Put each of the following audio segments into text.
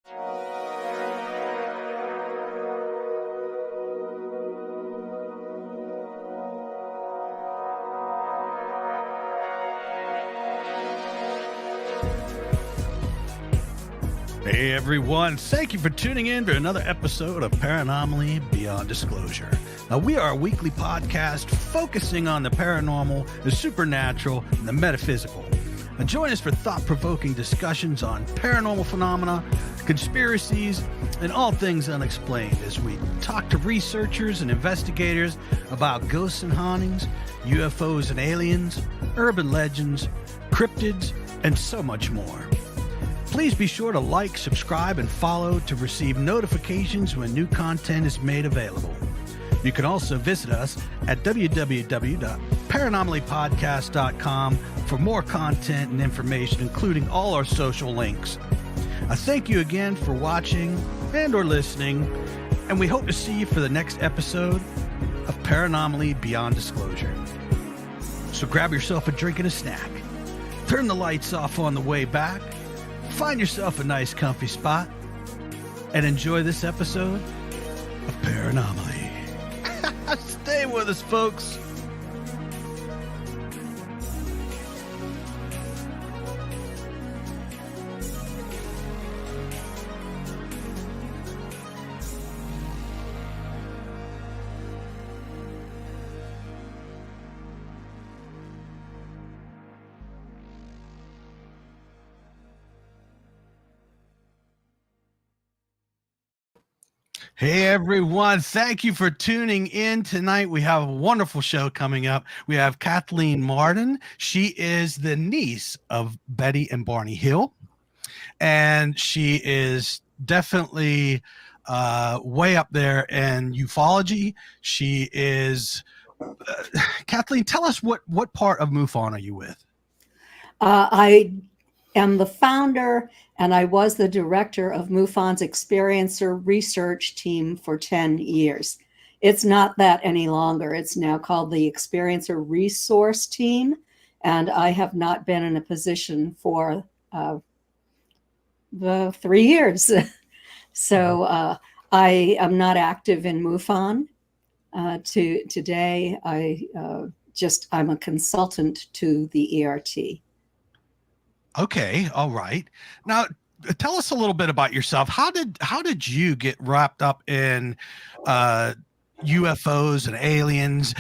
Hey everyone, thank you for tuning in to another episode of Paranomaly Beyond Disclosure. Now, we are a weekly podcast focusing on the paranormal, the supernatural, and the metaphysical. Now, join us for thought-provoking discussions on paranormal phenomena, conspiracies, and all things unexplained as we talk to researchers and investigators about ghosts and hauntings, UFOs and aliens, urban legends, cryptids, and so much more. Please be sure to like, subscribe, and follow to receive notifications when new content is made available. You can also visit us at www.paranormallypodcast.com for more content and information, including all our social links. I thank you again for watching and or listening, and we hope to see you for the next episode of Paranomaly Beyond Disclosure. So grab yourself a drink and a snack. Turn the lights off on the way back. Find yourself a nice comfy spot and enjoy this episode of Paranomaly. Stay with us, folks. Hey everyone, thank you for tuning in tonight. We have a wonderful show coming up. We have Kathleen Marden. She is the niece of Betty and Barney Hill, and she is definitely way up there in ufology. She is Kathleen, tell us what part of MUFON are you with? I am the founder, and I was the director of MUFON's experiencer research team for 10 years. It's not that any longer. It's now called the Experiencer Resource Team, and I have not been in a position for the 3 years. So I am not active in MUFON today. I'm a consultant to the ERT. Okay, all right. Now, tell us a little bit about yourself. How did you get wrapped up in UFOs and aliens?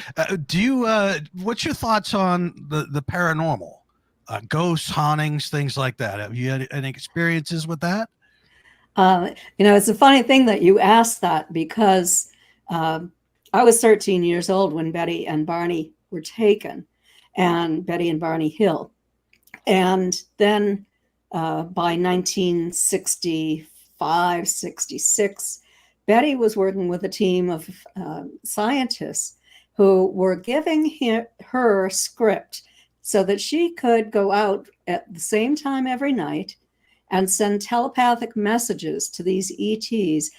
What's your thoughts on the paranormal, ghosts, hauntings, things like that? Have you had any experiences with that? It's a funny thing that you asked that, because I was 13 years old when Betty and Barney were taken, and Betty and Barney Hill. And then by 1965, 66, Betty was working with a team of scientists who were giving her script so that she could go out at the same time every night and send telepathic messages to these ETs,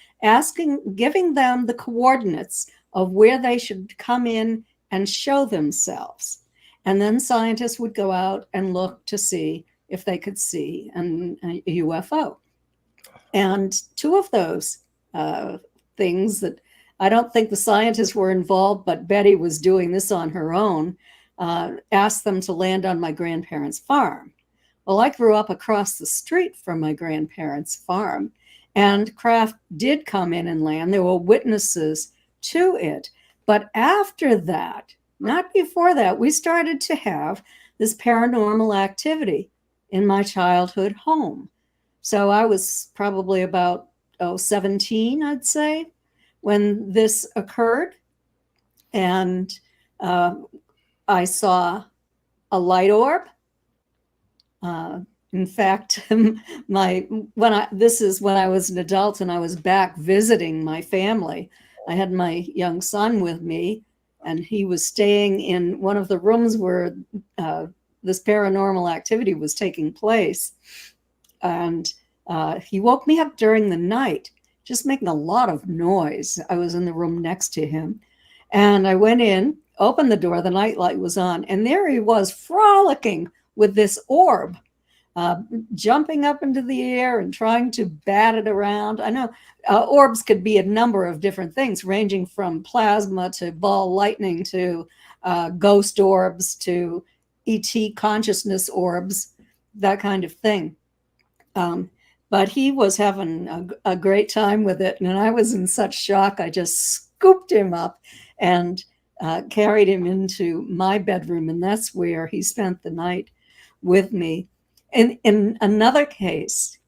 giving them the coordinates of where they should come in and show themselves. And then scientists would go out and look to see if they could see a UFO. And two of those things that I don't think the scientists were involved, but Betty was doing this on her own, asked them to land on my grandparents' farm. Well, I grew up across the street from my grandparents' farm, and craft did come in and land. There were witnesses to it. But after that, not before that, we started to have this paranormal activity in my childhood home. So I was probably about 17, I'd say, when this occurred. And I saw a light orb. In fact, this is when I was an adult and I was back visiting my family. I had my young son with me, and he was staying in one of the rooms where this paranormal activity was taking place. And he woke me up during the night, just making a lot of noise. I was in the room next to him. And I went in, opened the door, the nightlight was on, and there he was frolicking with this orb jumping up into the air and trying to bat it around. I know orbs could be a number of different things, ranging from plasma to ball lightning to ghost orbs to ET consciousness orbs, that kind of thing. But he was having a great time with it, and I was in such shock. I just scooped him up and carried him into my bedroom, and that's where he spent the night with me. In another case,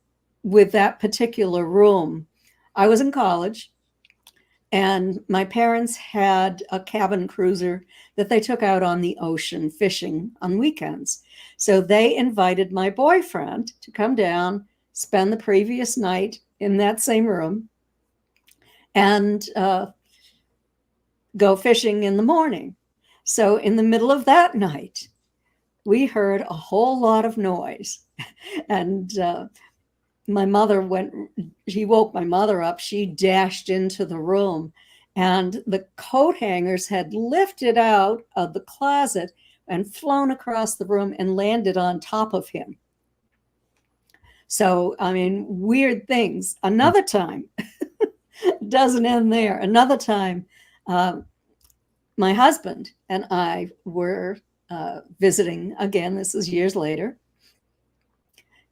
with that particular room, I was in college, and my parents had a cabin cruiser that they took out on the ocean fishing on weekends. So they invited my boyfriend to come down, spend the previous night in that same room, and go fishing in the morning. So in the middle of that night, we heard a whole lot of noise. And my mother she woke my mother up. She dashed into the room, and the coat hangers had lifted out of the closet and flown across the room and landed on top of him. So, I mean, weird things. Another time, doesn't end there. Another time, my husband and I were visiting again. This is years later.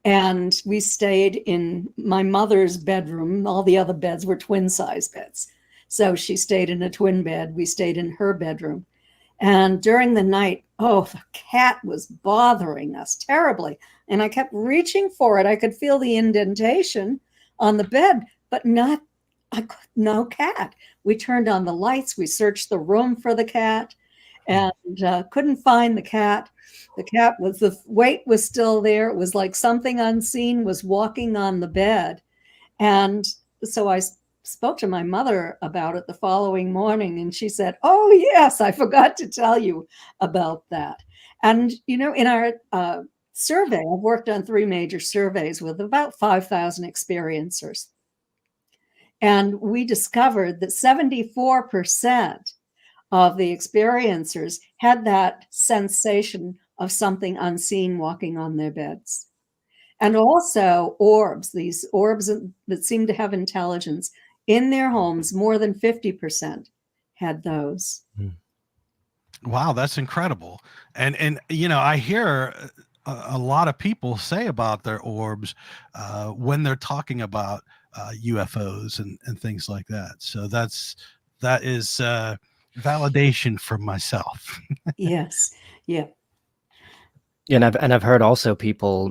And we stayed in my mother's bedroom. All the other beds were twin size beds. So she stayed in a twin bed. We stayed in her bedroom. And during the night, the cat was bothering us terribly. And I kept reaching for it. I could feel the indentation on the bed, but no cat. We turned on the lights. We searched the room for the cat and couldn't find the cat. The weight was still there. It was like something unseen was walking on the bed. And so I spoke to my mother about it the following morning, and she said, "Oh, yes, I forgot to tell you about that." And, in our survey, I've worked on 3 major surveys with about 5,000 experiencers. And we discovered that 74% of the experiencers had that sensation of something unseen walking on their beds. And also orbs, these orbs that seem to have intelligence in their homes, more than 50% had those. Wow, that's incredible. And I hear a lot of people say about their orbs when they're talking about UFOs and things like that. So that is validation for myself. Yes. Yeah. And I've heard also people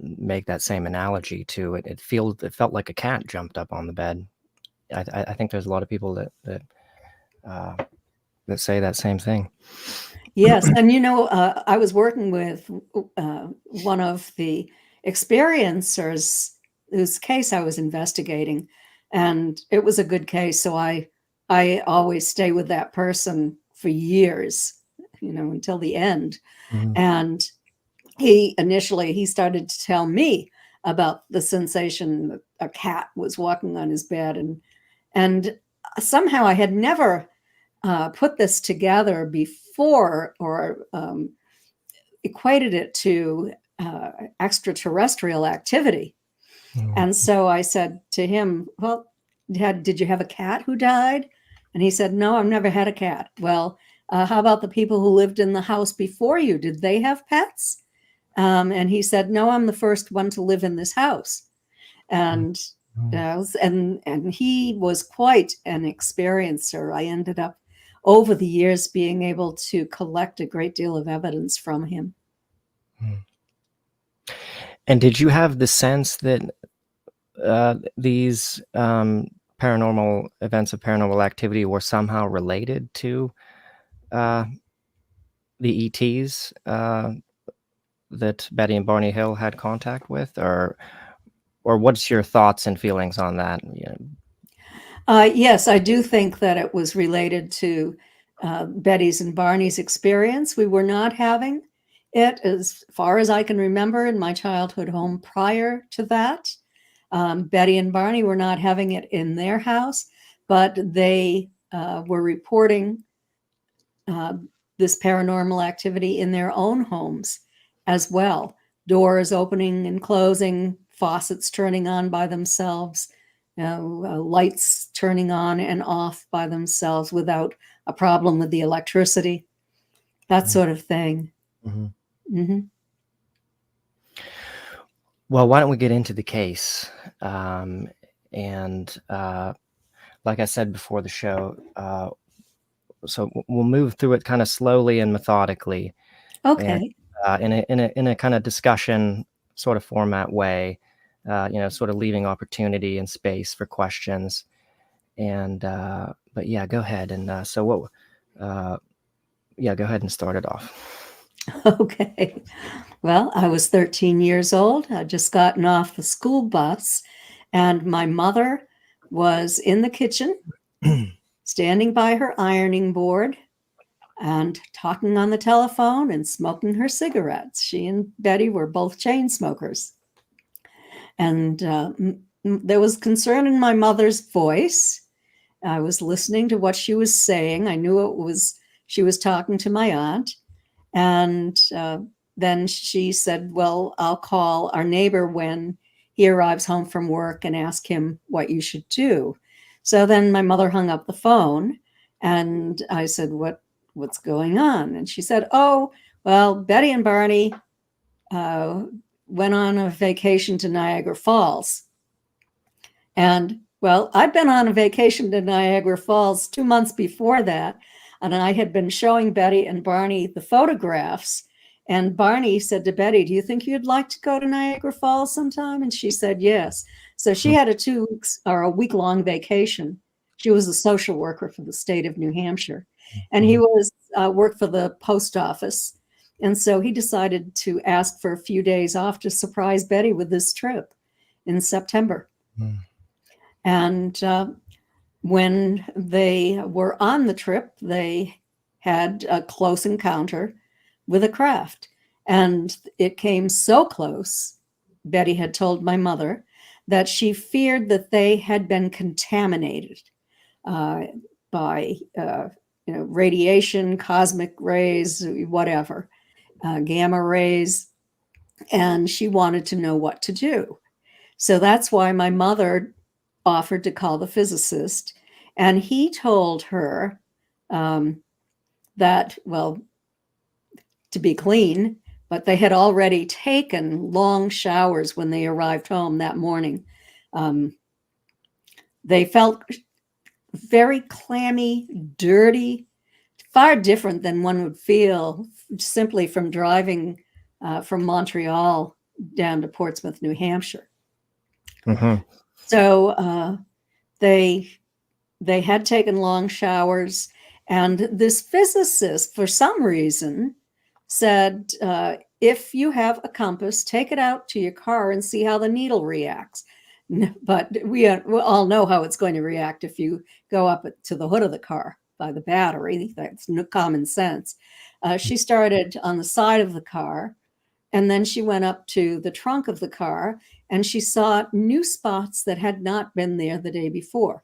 make that same analogy to it. It felt like a cat jumped up on the bed. I think there's a lot of people that say that same thing. Yes, and I was working with one of the experiencers whose case I was investigating, and it was a good case. So I always stay with that person for years, until the end. Mm-hmm. And he started to tell me about the sensation that a cat was walking on his bed, and somehow I had never put this together before or equated it to extraterrestrial activity. Mm. And so I said to him, "Well, did you have a cat who died?" And he said, "No, I've never had a cat." "Well, how about the people who lived in the house before you? Did they have pets?" And he said, "No, I'm the first one to live in this house." And and he was quite an experiencer. I ended up over the years being able to collect a great deal of evidence from him. And did you have the sense that these paranormal events of paranormal activity were somehow related to the ETs that Betty and Barney Hill had contact with, or what's your thoughts and feelings on that? Yes, I do think that it was related to Betty's and Barney's experience. We were not having it, as far as I can remember, in my childhood home prior to that. Betty and Barney were not having it in their house, but they were reporting this paranormal activity in their own homes as well. doors opening and closing, faucets turning on by themselves, lights turning on and off by themselves without a problem with the electricity, that sort of thing. Mm-hmm. Mm-hmm. Well, why don't we get into the case? Like I said before the show, so we'll move through it kind of slowly and methodically, Okay. and in a kind of discussion sort of format way, sort of leaving opportunity and space for questions. But yeah, go ahead and go ahead and start it off. Okay. Well, I was 13 years old. I'd just gotten off the school bus, and my mother was in the kitchen, standing by her ironing board and talking on the telephone and smoking her cigarettes. She and Betty were both chain smokers. And there was concern in my mother's voice. I was listening to what she was saying. I knew she was talking to my aunt. And then she said, well, I'll call our neighbor when he arrives home from work and ask him what you should do. So then my mother hung up the phone, and I said, what's going on? And she said, oh, well, Betty and Barney went on a vacation to Niagara Falls. And well, I'd been on a vacation to Niagara Falls 2 months before that, and I had been showing Betty and Barney the photographs. And Barney said to Betty, do you think you'd like to go to Niagara Falls sometime? And she said yes. So she had a week-long vacation. She was a social worker for the state of New Hampshire. And he worked for the post office. And so he decided to ask for a few days off to surprise Betty with this trip in September. Mm. And when they were on the trip, they had a close encounter with a craft. And it came so close, Betty had told my mother, that she feared that they had been contaminated by radiation, cosmic rays, whatever, gamma rays. And she wanted to know what to do. So that's why my mother offered to call the physicist. And he told her that, well, to be clean, but they had already taken long showers when they arrived home that morning. They felt very clammy, dirty, far different than one would feel simply from driving from Montreal down to Portsmouth, New Hampshire. Mm-hmm. So they had taken long showers, and this physicist, for some reason, said, if you have a compass, take it out to your car and see how the needle reacts. But we all know how it's going to react if you go up to the hood of the car by the battery. That's common sense. She started on the side of the car, and then she went up to the trunk of the car, and she saw new spots that had not been there the day before.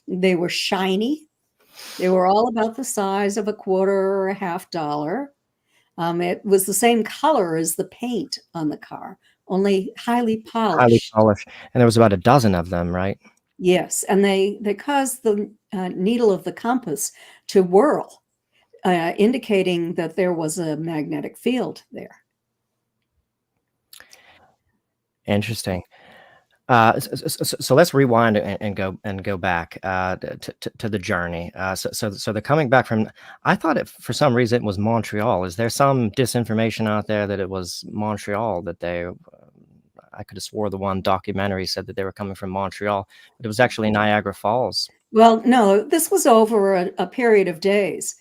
They were shiny. They were all about the size of a quarter or a $50. It was the same color as the paint on the car, only highly polished. Highly polished. And there was about a dozen of them, right? Yes. And they caused the needle of the compass to whirl, indicating that there was a magnetic field there. Interesting. So let's rewind and go back to the journey. So they're coming back from. I thought for some reason it was Montreal. Is there some disinformation out there that it was Montreal that they? I could have swore the one documentary said that they were coming from Montreal, but it was actually Niagara Falls. Well, no, this was over a period of days.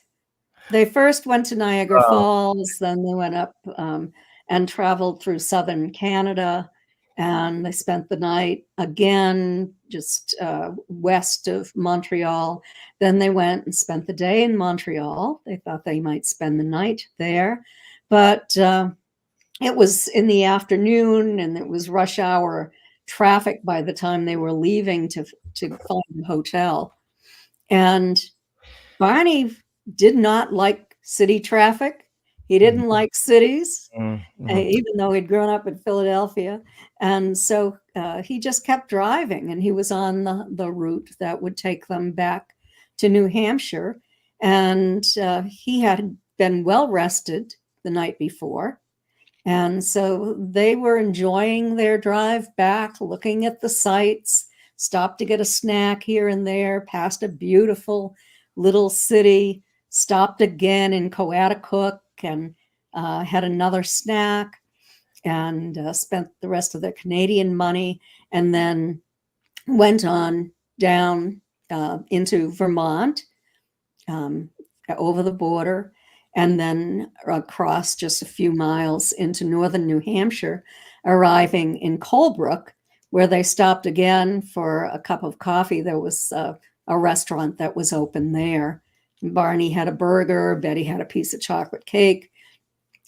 They first went to Niagara Falls, then they went up and traveled through southern Canada. And they spent the night again, just west of Montreal. Then they went and spent the day in Montreal. They thought they might spend the night there. But it was in the afternoon, and it was rush hour traffic by the time they were leaving to find a hotel. And Barney did not like city traffic. He didn't like cities, Mm-hmm. even though he'd grown up in Philadelphia. And so he just kept driving, and he was on the route that would take them back to New Hampshire. And he had been well rested the night before. And so they were enjoying their drive back, looking at the sights, stopped to get a snack here and there, passed a beautiful little city, stopped again in Coaticook and had another snack, and spent the rest of their Canadian money, and then went on down into Vermont, over the border, and then across just a few miles into northern New Hampshire, arriving in Colebrook, where they stopped again for a cup of coffee. There was a restaurant that was open there. Barney had a burger, Betty had a piece of chocolate cake.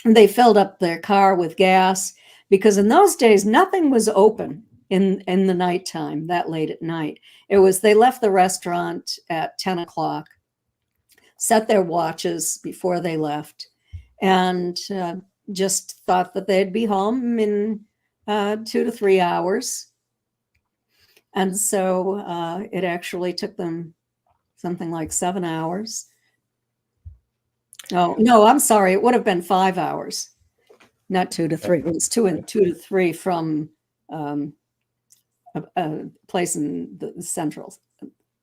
And they filled up their car with gas, because in those days, nothing was open in the nighttime, that late at night. It was, they left the restaurant at 10 o'clock, set their watches before they left, and just thought that they'd be home in 2 to 3 hours. And so it actually took them something like 7 hours. Oh, no, I'm sorry. It would have been 5 hours, not 2 to 3. It was 2 to 3 from a place in the central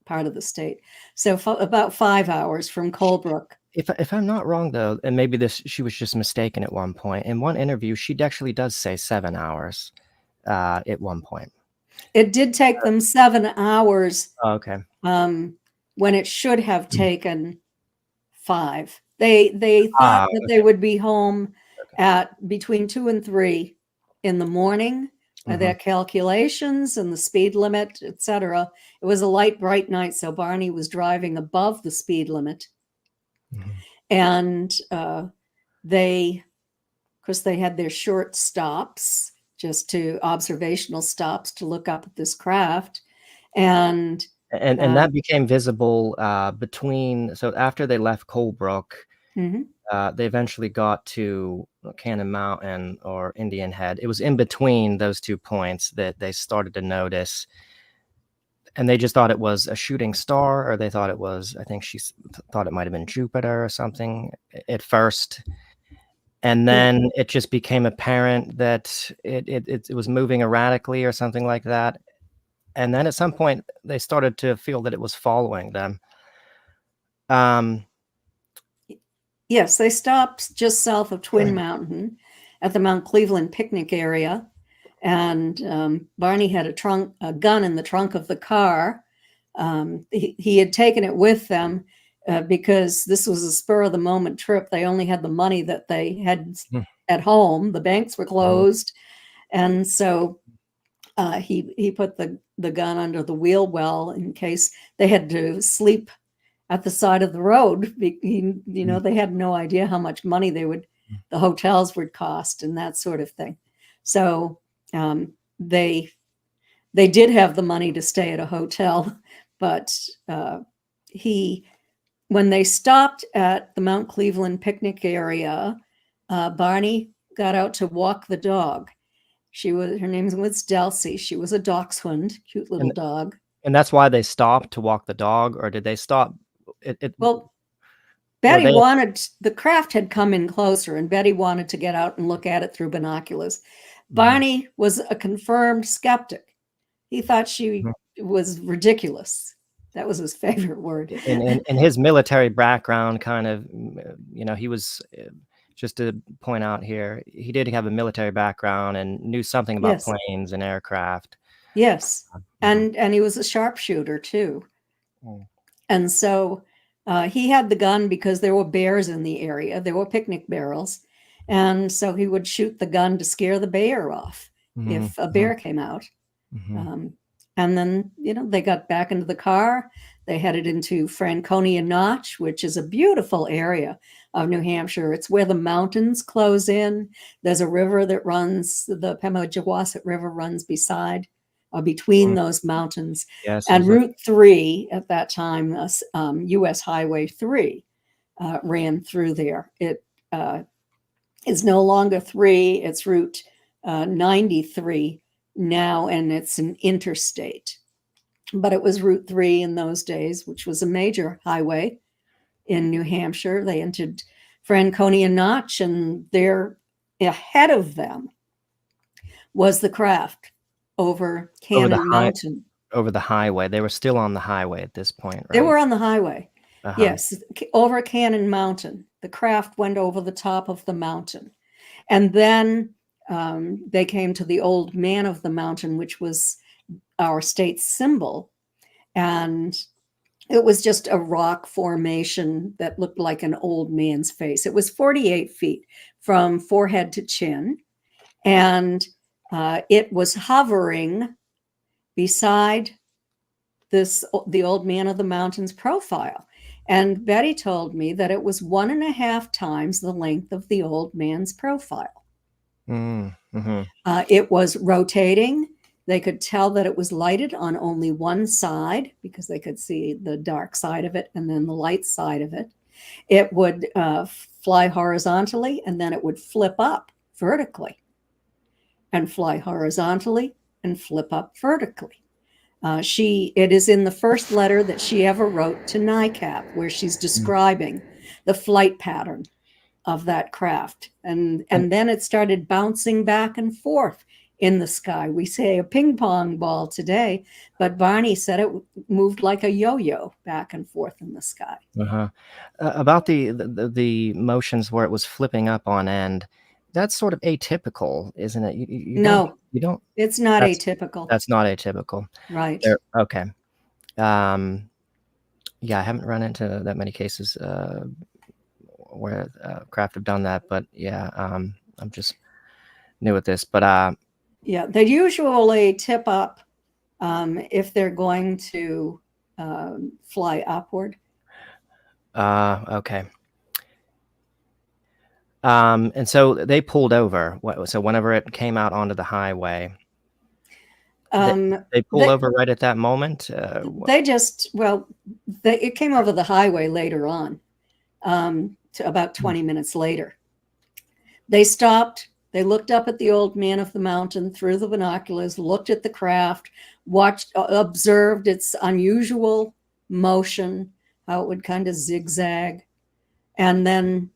part of the state. So about 5 hours from Colebrook. If I'm not wrong, though, and maybe she was just mistaken at one point. In one interview, she actually does say 7 hours at one point. It did take them 7 hours. Oh, okay. When it should have taken 5. They thought that they would be home at between 2 and 3 in the morning. Their calculations and the speed limit, etc. It was a light, bright night, so Barney was driving above the speed limit. And they, of course, they had their short stops, just to observational stops to look up at this craft. And that became visible between, so after they left Colebrook, they eventually got to Cannon Mountain or Indian Head. It was in between those 2 points that they started to notice, and they just thought it was a shooting star, or they thought it was, I think she thought it might have been Jupiter or something at first. And then it just became apparent that it was moving erratically or something like that. And then at some point they started to feel that it was following them. Yes, they stopped just south of Twin Mountain at the Mount Cleveland picnic area. And Barney had a gun in the trunk of the car. He had taken it with them because this was a spur of the moment trip. They only had the money that they had at home. The banks were closed. And so he put the gun under the wheel well in case they had to sleep at the side of the road. They had no idea how much money the hotels would cost and that sort of thing. So they did have the money to stay at a hotel, but when they stopped at the Mount Cleveland picnic area, Barney got out to walk the dog. Her name was Delcy. She was a dachshund, cute little dog. And that's why they stopped to walk the dog, or did they stop? Well, Betty wanted, the craft had come in closer, and Betty wanted to get out and look at it through binoculars. Barney was a confirmed skeptic. He thought she was ridiculous. That was his favorite word. In his military background, kind of, he was, just to point out here, he did have a military background and knew something about planes and aircraft. Yes. And he was a sharpshooter too. And so he had the gun because there were bears in the area. There were picnic barrels. And so he would shoot the gun to scare the bear off if a bear came out. And then, they got back into the car. They headed into Franconia Notch, which is a beautiful area of New Hampshire. It's where the mountains close in. There's a river that runs, the Pemigewasset River runs beside or between those mountains. Yes, and Route 3 at that time, US Highway 3 ran through there. is no longer 3. It's Route 93 now, and it's an interstate. But it was Route 3 in those days, which was a major highway in New Hampshire. They entered Franconia Notch, and there ahead of them was the craft over Cannon Mountain. Over the highway. They were still on the highway at this point, right? They were on the highway. Uh-huh. Yes, over Cannon Mountain. The craft went over the top of the mountain. And then they came to the Old Man of the Mountain, which was our state symbol. And it was just a rock formation that looked like an old man's face. It was 48 feet from forehead to chin. And it was hovering beside the Old Man of the Mountain's profile. And Betty told me that it was 1.5 times the length of the old man's profile. Mm-hmm. It was rotating. They could tell that it was lighted on only one side because they could see the dark side of it and then the light side of it. It would fly horizontally, and then it would flip up vertically and fly horizontally and flip up vertically. It is in the first letter that she ever wrote to NICAP, where she's describing the flight pattern of that craft. And then it started bouncing back and forth in the sky. We say a ping pong ball today, but Barney said it moved like a yo-yo back and forth in the sky. Uh-huh. About the motions where it was flipping up on end, that's sort of atypical, isn't it? No, you don't. It's not atypical. That's not atypical, right? Okay. Yeah, I haven't run into that many cases where craft have done that, but yeah, I'm just new at this. But yeah, they usually tip up if they're going to fly upward. Okay. And so they pulled over. So whenever it came out onto the highway, they pulled over right at that moment. It came over the highway later on, to about 20 minutes later. They stopped. They looked up at the Old Man of the Mountain through the binoculars, looked at the craft, observed its unusual motion, how it would kind of zigzag, and then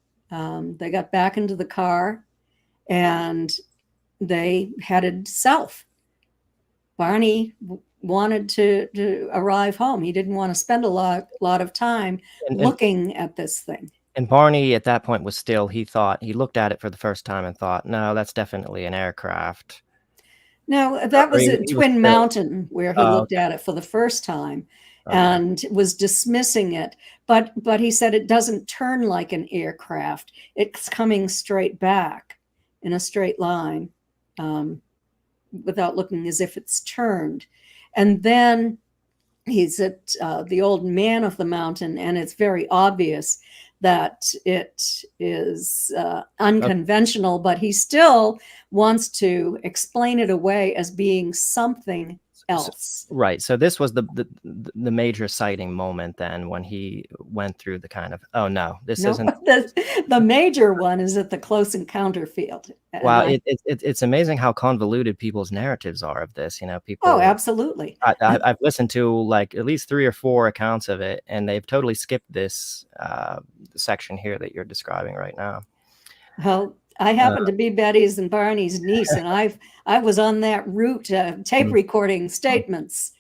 they got back into the car and they headed south. Barney wanted to arrive home. He didn't want to spend a lot of time looking at this thing. And Barney at that point he looked at it for the first time and thought, no, that's definitely an aircraft. No, that was at Twin Mountain where he looked at it for the first time. Okay. And was dismissing it. But he said it doesn't turn like an aircraft. It's coming straight back in a straight line without looking as if it's turned. And then he's at the Old Man of the Mountain, and it's very obvious that it is unconventional, but he still wants to explain it away as being something else. Right. So this was the major sighting moment then, when he went through the kind of, oh no, isn't the major one is at the close encounter field. Wow, it's amazing how convoluted people's narratives are of this. People. Oh, absolutely. I've listened to like at least 3 or 4 accounts of it, and they've totally skipped this section here that you're describing right now. Well, I happen to be Betty's and Barney's niece, and I was on that route, tape recording statements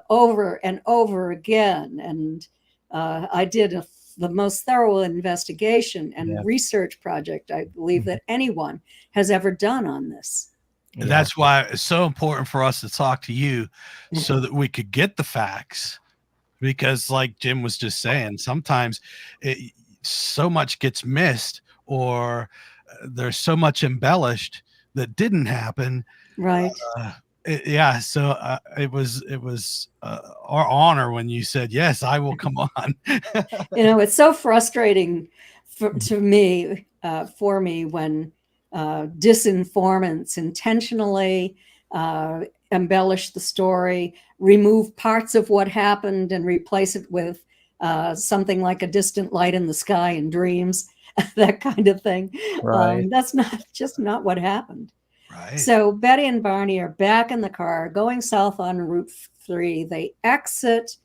over and over again, and I did the most thorough investigation and research project I believe that anyone has ever done on this. Yeah. That's why it's so important for us to talk to you, so that we could get the facts. Because, like Jim was just saying, sometimes so much gets missed, or there's so much embellished that didn't happen. Right. So it was our honor when you said, yes, I will come on. It's so frustrating for me when disinformants intentionally embellish the story, remove parts of what happened and replace it with something like a distant light in the sky in dreams. that kind of thing. Right. That's just not what happened. Right. So Betty and Barney are back in the car going south on Route 3. They exit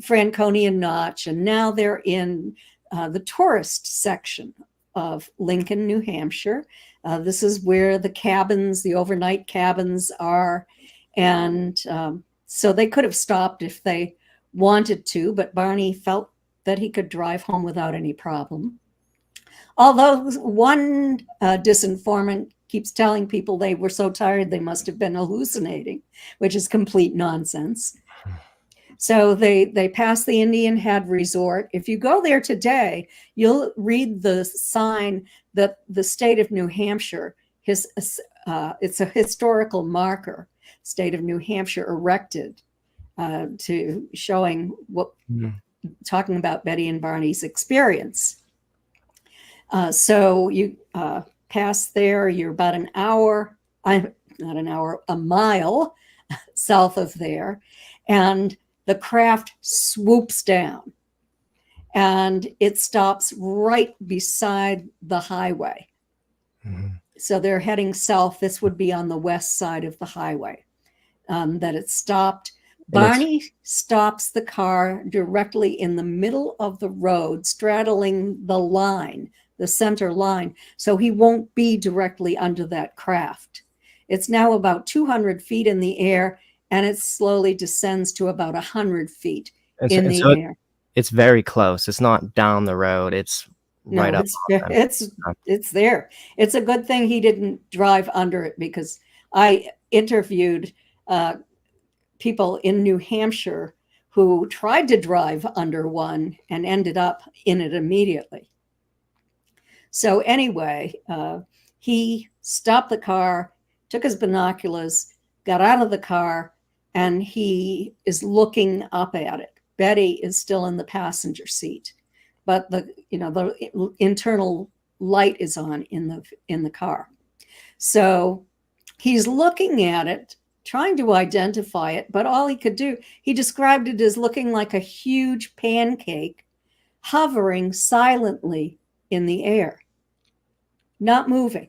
Franconia Notch, and now they're in the tourist section of Lincoln, New Hampshire. This is where the cabins, the overnight cabins are. And so they could have stopped if they wanted to, but Barney felt that he could drive home without any problem. Although one disinformant keeps telling people they were so tired they must have been hallucinating, which is complete nonsense. So they passed the Indian Head Resort. If you go there today, you'll read the sign that the state of New Hampshire, it's a historical marker, state of New Hampshire erected to showing talking about Betty and Barney's experience. So you pass there, you're about a mile south of there, and the craft swoops down and it stops right beside the highway. Mhm. So they're heading south. This would be on the west side of the highway that it stopped. Barney stops the car directly in the middle of the road, straddling the line, the center line, so he won't be directly under that craft. It's now about 200 feet in the air, and it slowly descends to about 100 feet in the air. It's very close. It's not down the road. It's right up. It's there. It's a good thing he didn't drive under it, because I interviewed people in New Hampshire who tried to drive under one and ended up in it immediately. So anyway, he stopped the car, took his binoculars, got out of the car, and he is looking up at it. Betty is still in the passenger seat, but the internal light is on in the car. So he's looking at it, trying to identify it, but all he could do, he described it as looking like a huge pancake hovering silently in the air, not moving.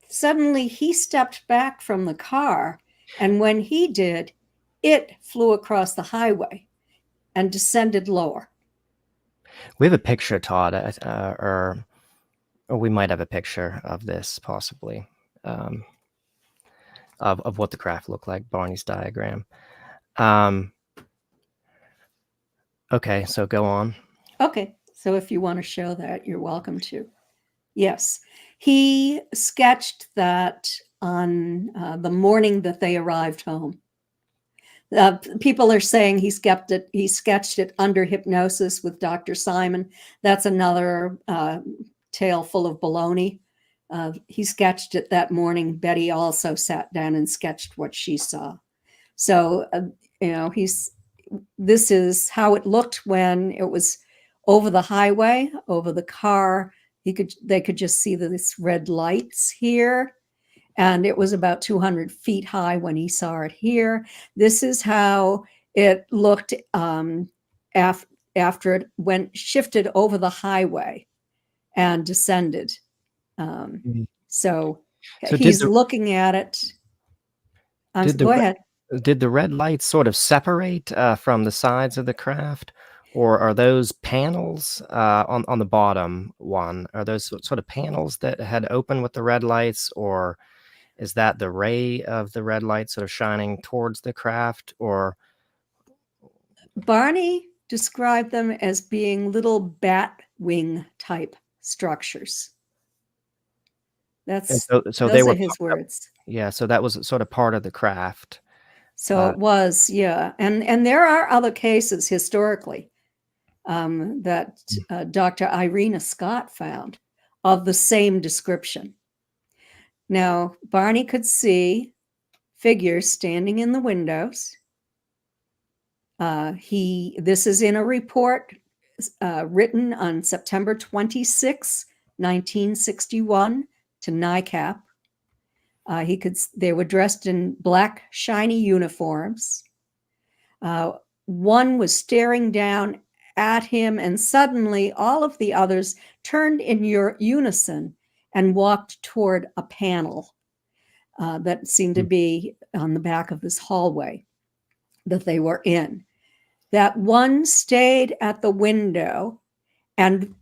Suddenly he stepped back from the car, and when he did, it flew across the highway and descended lower. We have a picture, Todd, or we might have a picture of this, possibly, of what the craft looked like, Barney's diagram. Okay, so go on. Okay, so if you want to show that, you're welcome to. Yes, he sketched that on the morning that they arrived home. People are saying he sketched it under hypnosis with Dr. Simon. That's another tale full of baloney. He sketched it that morning. Betty also sat down and sketched what she saw. So, this is how it looked when it was over the highway, over the car. They could just see these red lights here. And it was about 200 feet high when he saw it here. This is how it looked after it shifted over the highway and descended. So he's looking at it. Go ahead. Did the red lights sort of separate from the sides of the craft? Or are those panels on the bottom one? Are those sort of panels that had opened with the red lights, or is that the ray of the red light sort of shining towards the craft? Or Barney described them as being little bat wing type structures. Those are his words. Yeah, so that was sort of part of the craft. So it was, yeah. And there are other cases historically that Dr. Irena Scott found of the same description. Now, Barney could see figures standing in the windows. This is in a report written on September 26, 1961 to NICAP. They were dressed in black, shiny uniforms. One was staring down at him, and suddenly all of the others turned in unison and walked toward a panel that seemed to be on the back of this hallway that they were in. That one stayed at the window, and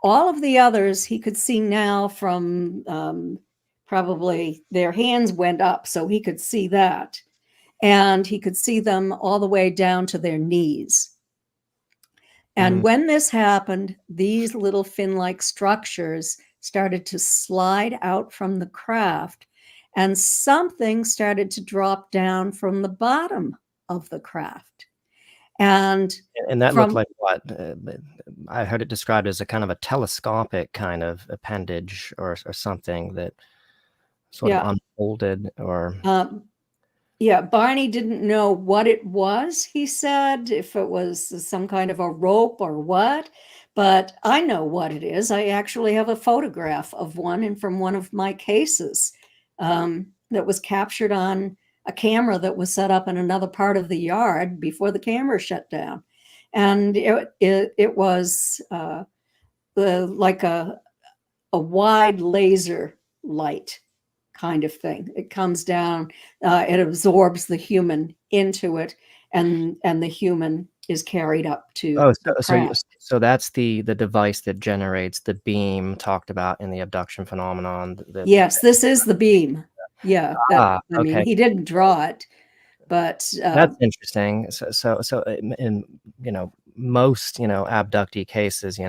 all of the others he could see now from probably their hands went up, so he could see that. And he could see them all the way down to their knees. And when this happened, these little fin-like structures started to slide out from the craft, and something started to drop down from the bottom of the craft. And that looked like what? I heard it described as a kind of a telescopic kind of appendage or something that sort of unfolded or... Yeah, Barney didn't know what it was, he said, if it was some kind of a rope or what, but I know what it is. I actually have a photograph of one and from one of my cases that was captured on a camera that was set up in another part of the yard before the camera shut down. And it was like a wide laser light kind of thing. It comes down, it absorbs the human into it, and the human is carried up to so that's the device that generates the beam talked about in the abduction phenomenon. Yes, this is the beam. Yeah, I mean, he didn't draw it, but that's interesting. So in most abductee cases,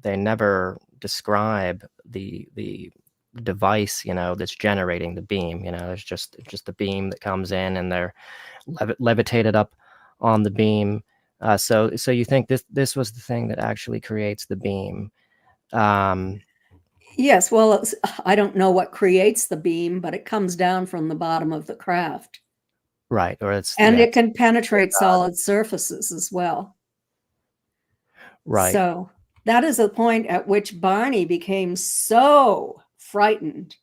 they never describe the device that's generating the beam. It's just the beam that comes in, and they're levitated up on the beam. So you think this was the thing that actually creates the beam? Yes, well, I don't know what creates the beam, but it comes down from the bottom of the craft, right? Or it can penetrate solid surfaces as well, right? So that is the point at which Barney became so frightened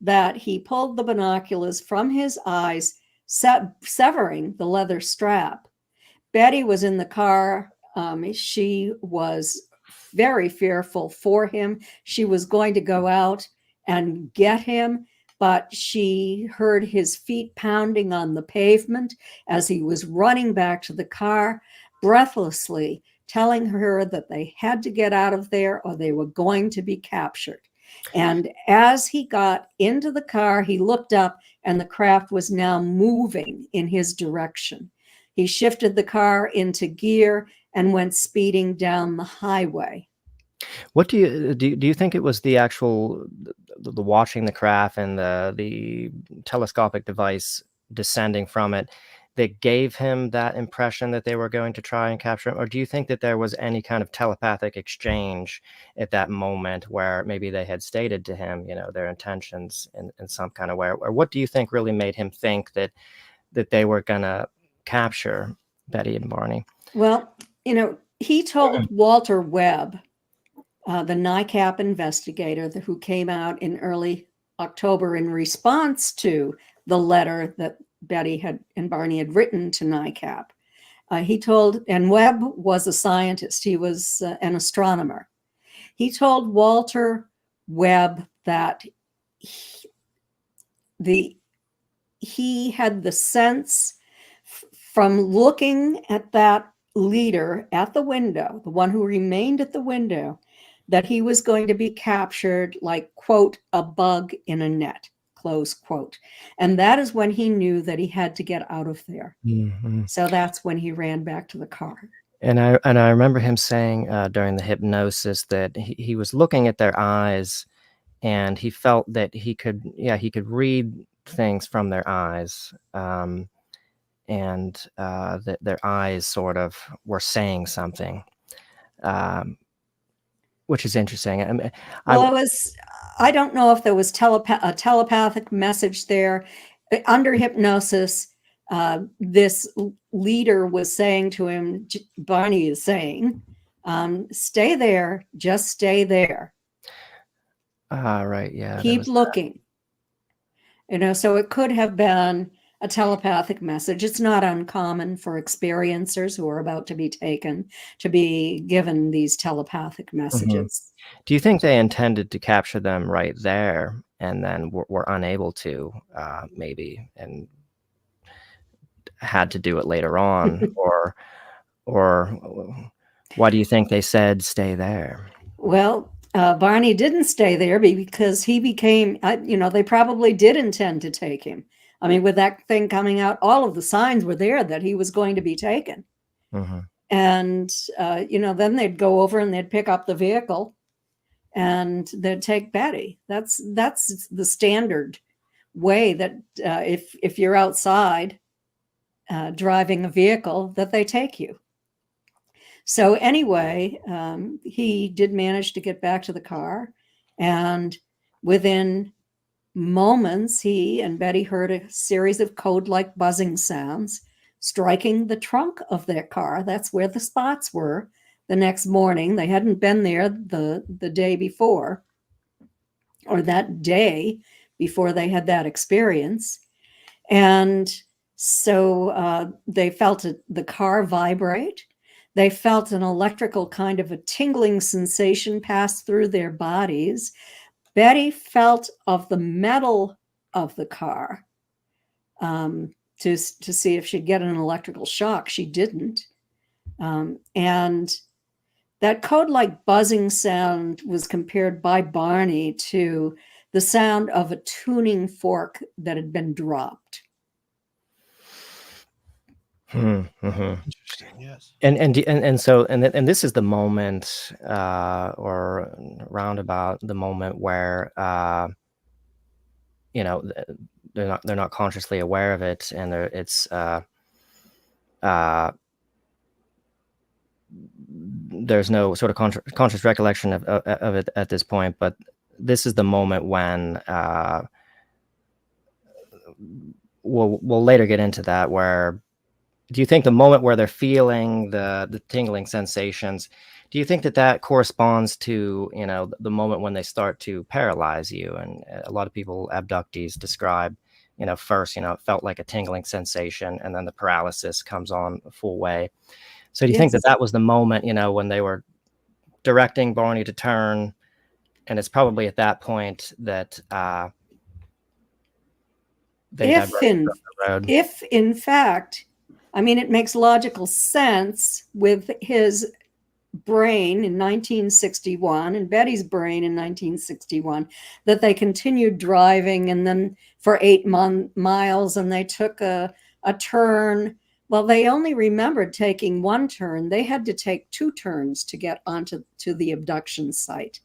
that he pulled the binoculars from his eyes, severing the leather strap. Betty was in the car. She was very fearful for him. She was going to go out and get him, but she heard his feet pounding on the pavement as he was running back to the car, breathlessly telling her that they had to get out of there or they were going to be captured. And as he got into the car, he looked up, and the craft was now moving in his direction. He shifted the car into gear and went speeding down the highway. What do you think it was the actual the watching the craft and the telescopic device descending from it that gave him that impression that they were going to try and capture him? Or do you think that there was any kind of telepathic exchange at that moment where maybe they had stated to him, their intentions in some kind of way? Or what do you think really made him think that they were going to capture Betty and Barney? Well, he told Walter Webb, the NICAP investigator who came out in early October in response to the letter that Betty and Barney had written to NICAP. He told, and Webb was a scientist, he was an astronomer. He told Walter Webb that he had the sense from looking at that leader at the window, the one who remained at the window, that he was going to be captured like, quote, a bug in a net, close quote. And that is when he knew that he had to get out of there. Mm-hmm. So that's when he ran back to the car. And I remember him saying during the hypnosis that he was looking at their eyes, and he felt that he could read things from their eyes, and that their eyes sort of were saying something, which is interesting. I mean, I don't know if there was a telepathic message there. Under hypnosis, this leader was saying to him, Barney is saying, stay there, just stay there. Right, yeah. Keep looking. So it could have been a telepathic message. It's not uncommon for experiencers who are about to be taken to be given these telepathic messages. Do you think they intended to capture them right there and then were unable to, maybe, and had to do it later on? Or why do you think they said stay there? Well, Barney didn't stay there because he became, they probably did intend to take him. I mean, with that thing coming out, all of the signs were there that he was going to be taken. Mm-hmm. And, then they'd go over and they'd pick up the vehicle and they'd take Betty. That's the standard way that if you're outside driving a vehicle, that they take you. So anyway, he did manage to get back to the car, and within moments, he and Betty heard a series of code-like buzzing sounds striking the trunk of their car. That's where the spots were the next morning. They hadn't been there the day before, or that day before they had that experience. And so they felt the car vibrate. They felt an electrical kind of a tingling sensation pass through their bodies. Betty felt of the metal of the car to see if she'd get an electrical shock. She didn't. And that code-like buzzing sound was compared by Barney to the sound of a tuning fork that had been dropped. Interesting. Yes. And so this is the moment, or roundabout the moment where they're not consciously aware of it, and there's no sort of conscious recollection of it at this point. But this is the moment when we'll later get into that, where do you think the moment where they're feeling the tingling sensations, do you think that corresponds to, the moment when they start to paralyze you? And a lot of people, abductees, describe, first, it felt like a tingling sensation, and then the paralysis comes on full way. So do you think that was the moment, when they were directing Barney to turn, and it's probably at that point that they diverted from the road? If in fact, I mean, it makes logical sense with his brain in 1961 and Betty's brain in 1961 that they continued driving, and then for 8 miles, and they took a turn. Well, they only remembered taking one turn. They had to take 2 turns to get onto the abduction site.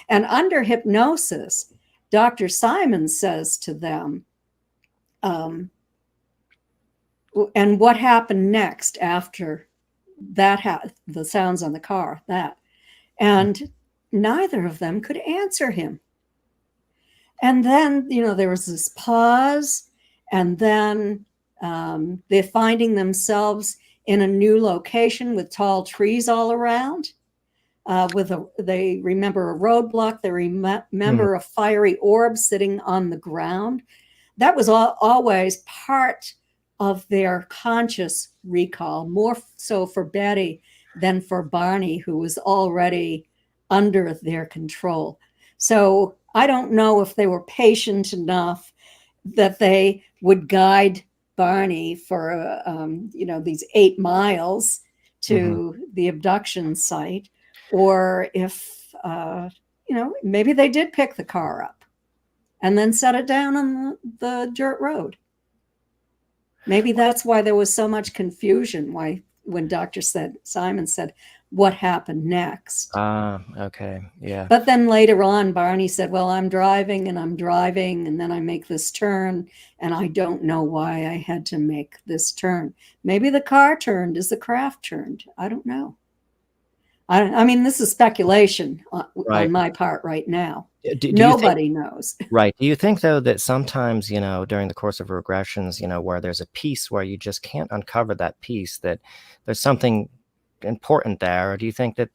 And under hypnosis, Dr. Simon says to them, and what happened next after that, the sounds on the car, that. And neither of them could answer him. And then, there was this pause, and then they're finding themselves in a new location with tall trees all around. They remember a roadblock. They remember a fiery orb sitting on the ground. That was always part of their conscious recall, more so for Betty than for Barney, who was already under their control. So I don't know if they were patient enough that they would guide Barney for, these 8 miles to the abduction site, or if, maybe they did pick the car up and then set it down on the dirt road. Maybe that's why there was so much confusion. Why, when Dr. Simon said, "What happened next?" Okay, yeah. But then later on, Barney said, "Well, I'm driving, and then I make this turn, and I don't know why I had to make this turn. Maybe the car turned as the craft turned. I don't know." I mean, this is speculation on my part right now. Nobody knows. Right. Do you think, though, that sometimes, during the course of regressions, where there's a piece where you just can't uncover that piece, that there's something important there? Or do you think that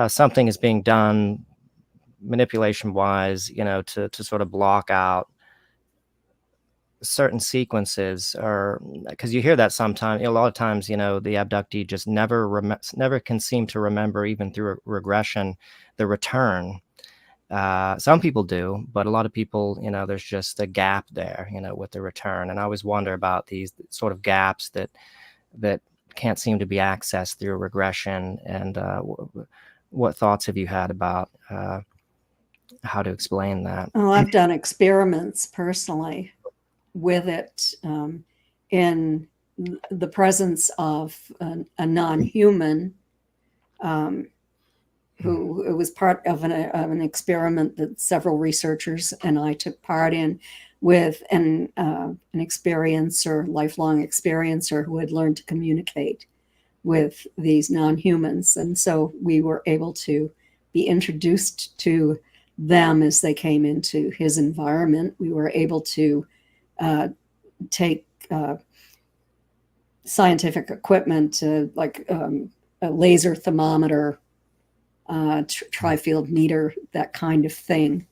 something is being done manipulation-wise, to sort of block out certain sequences, or because you hear that sometimes, a lot of times, the abductee just never can seem to remember, even through regression, the return. Some people do, but a lot of people, there's just a gap there, with the return. And I always wonder about these sort of gaps that can't seem to be accessed through regression. And what thoughts have you had about how to explain that? Oh, I've done experiments personally with it in the presence of a non-human who it was part of an experiment that several researchers and I took part in, with an experiencer, lifelong experiencer, who had learned to communicate with these non-humans. And so we were able to be introduced to them as they came into his environment. We were able to take scientific equipment, like a laser thermometer, tri-field meter, that kind of thing.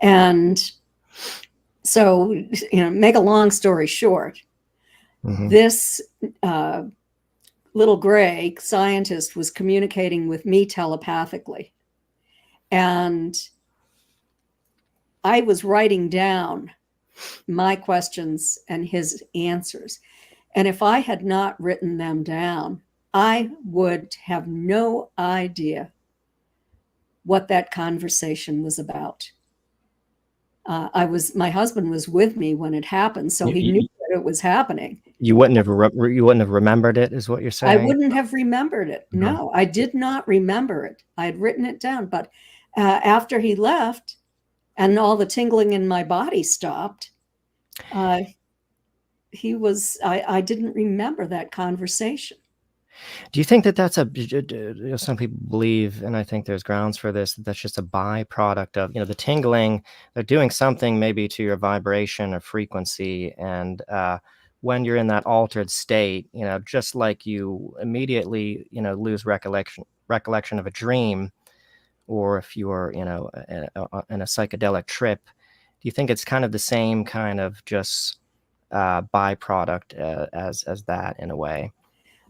And so, make a long story short, this little gray scientist was communicating with me telepathically. And I was writing down my questions and his answers. And if I had not written them down, I would have no idea what that conversation was about. My husband was with me when it happened, so he knew that it was happening. You wouldn't have remembered it, is what you're saying? I wouldn't have remembered it. No, I did not remember it. I had written it down, but after he left and all the tingling in my body stopped, I didn't remember that conversation. Do you think that that's some people believe, and I think there's grounds for this, that's just a byproduct of, the tingling? They're doing something maybe to your vibration or frequency. And when you're in that altered state, just like you immediately, lose recollection of a dream, or if you're, in a psychedelic trip, do you think it's kind of the same kind of just byproduct as that, in a way?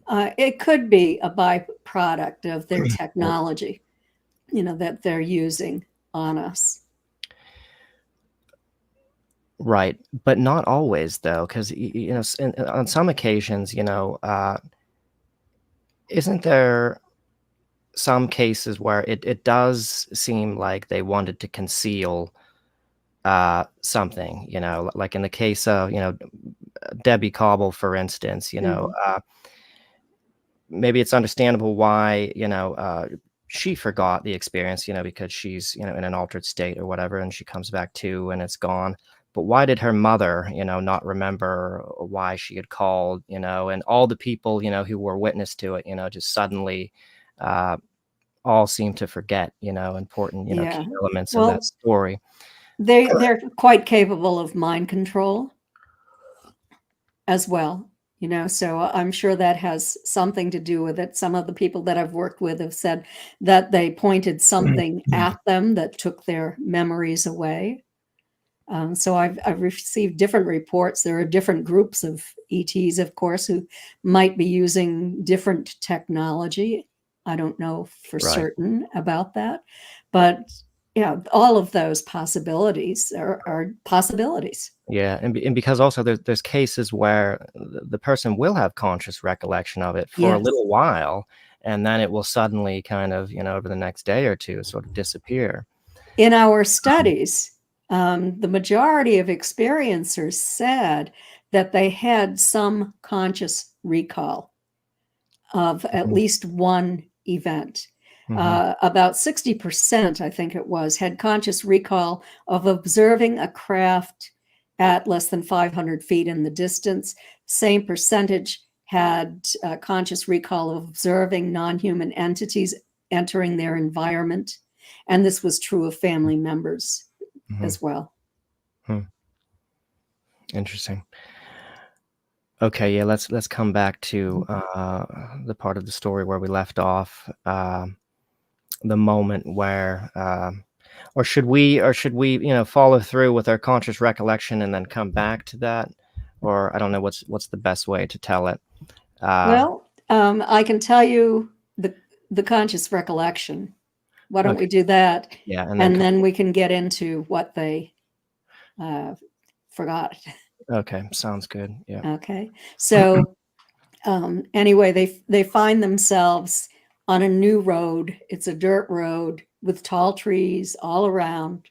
It could be a byproduct of their technology, that they're using on us. Right. But not always, though, because, on some occasions, isn't there some cases where it does seem like they wanted to conceal something, like in the case of, Debbie Cobble, for instance, maybe it's understandable why, she forgot the experience, because she's, in an altered state or whatever, and she comes back to and it's gone. But why did her mother, not remember why she had called, and all the people, who were witness to it, just suddenly all seem to forget, important, key elements of that story. They're quite capable of mind control as well. So I'm sure that has something to do with it. Some of the people that I've worked with have said that they pointed something at them that took their memories away. So I've received different reports. There are different groups of ETs, of course, who might be using different technology. I don't know for certain about that, but all of those possibilities are possibilities. Yeah, and because also there's cases where the person will have conscious recollection of it for a little while, and then it will suddenly kind of, over the next day or two, sort of disappear. In our studies, the majority of experiencers said that they had some conscious recall of at least one event. About 60%, I think it was, had conscious recall of observing a craft at less than 500 feet in the distance. Same percentage had conscious recall of observing non-human entities entering their environment. And this was true of family members as well. Interesting. Okay, yeah, let's come back to the part of the story where we left off. The moment where Or should we, follow through with our conscious recollection and then come back to that? Or I don't know what's the best way to tell it. Well, I can tell you the conscious recollection. Why don't Okay. we do that? Yeah, And then we can get into what they forgot. Okay, sounds good. Yeah. Okay. So anyway, they find themselves on a new road. It's a dirt road with tall trees all around.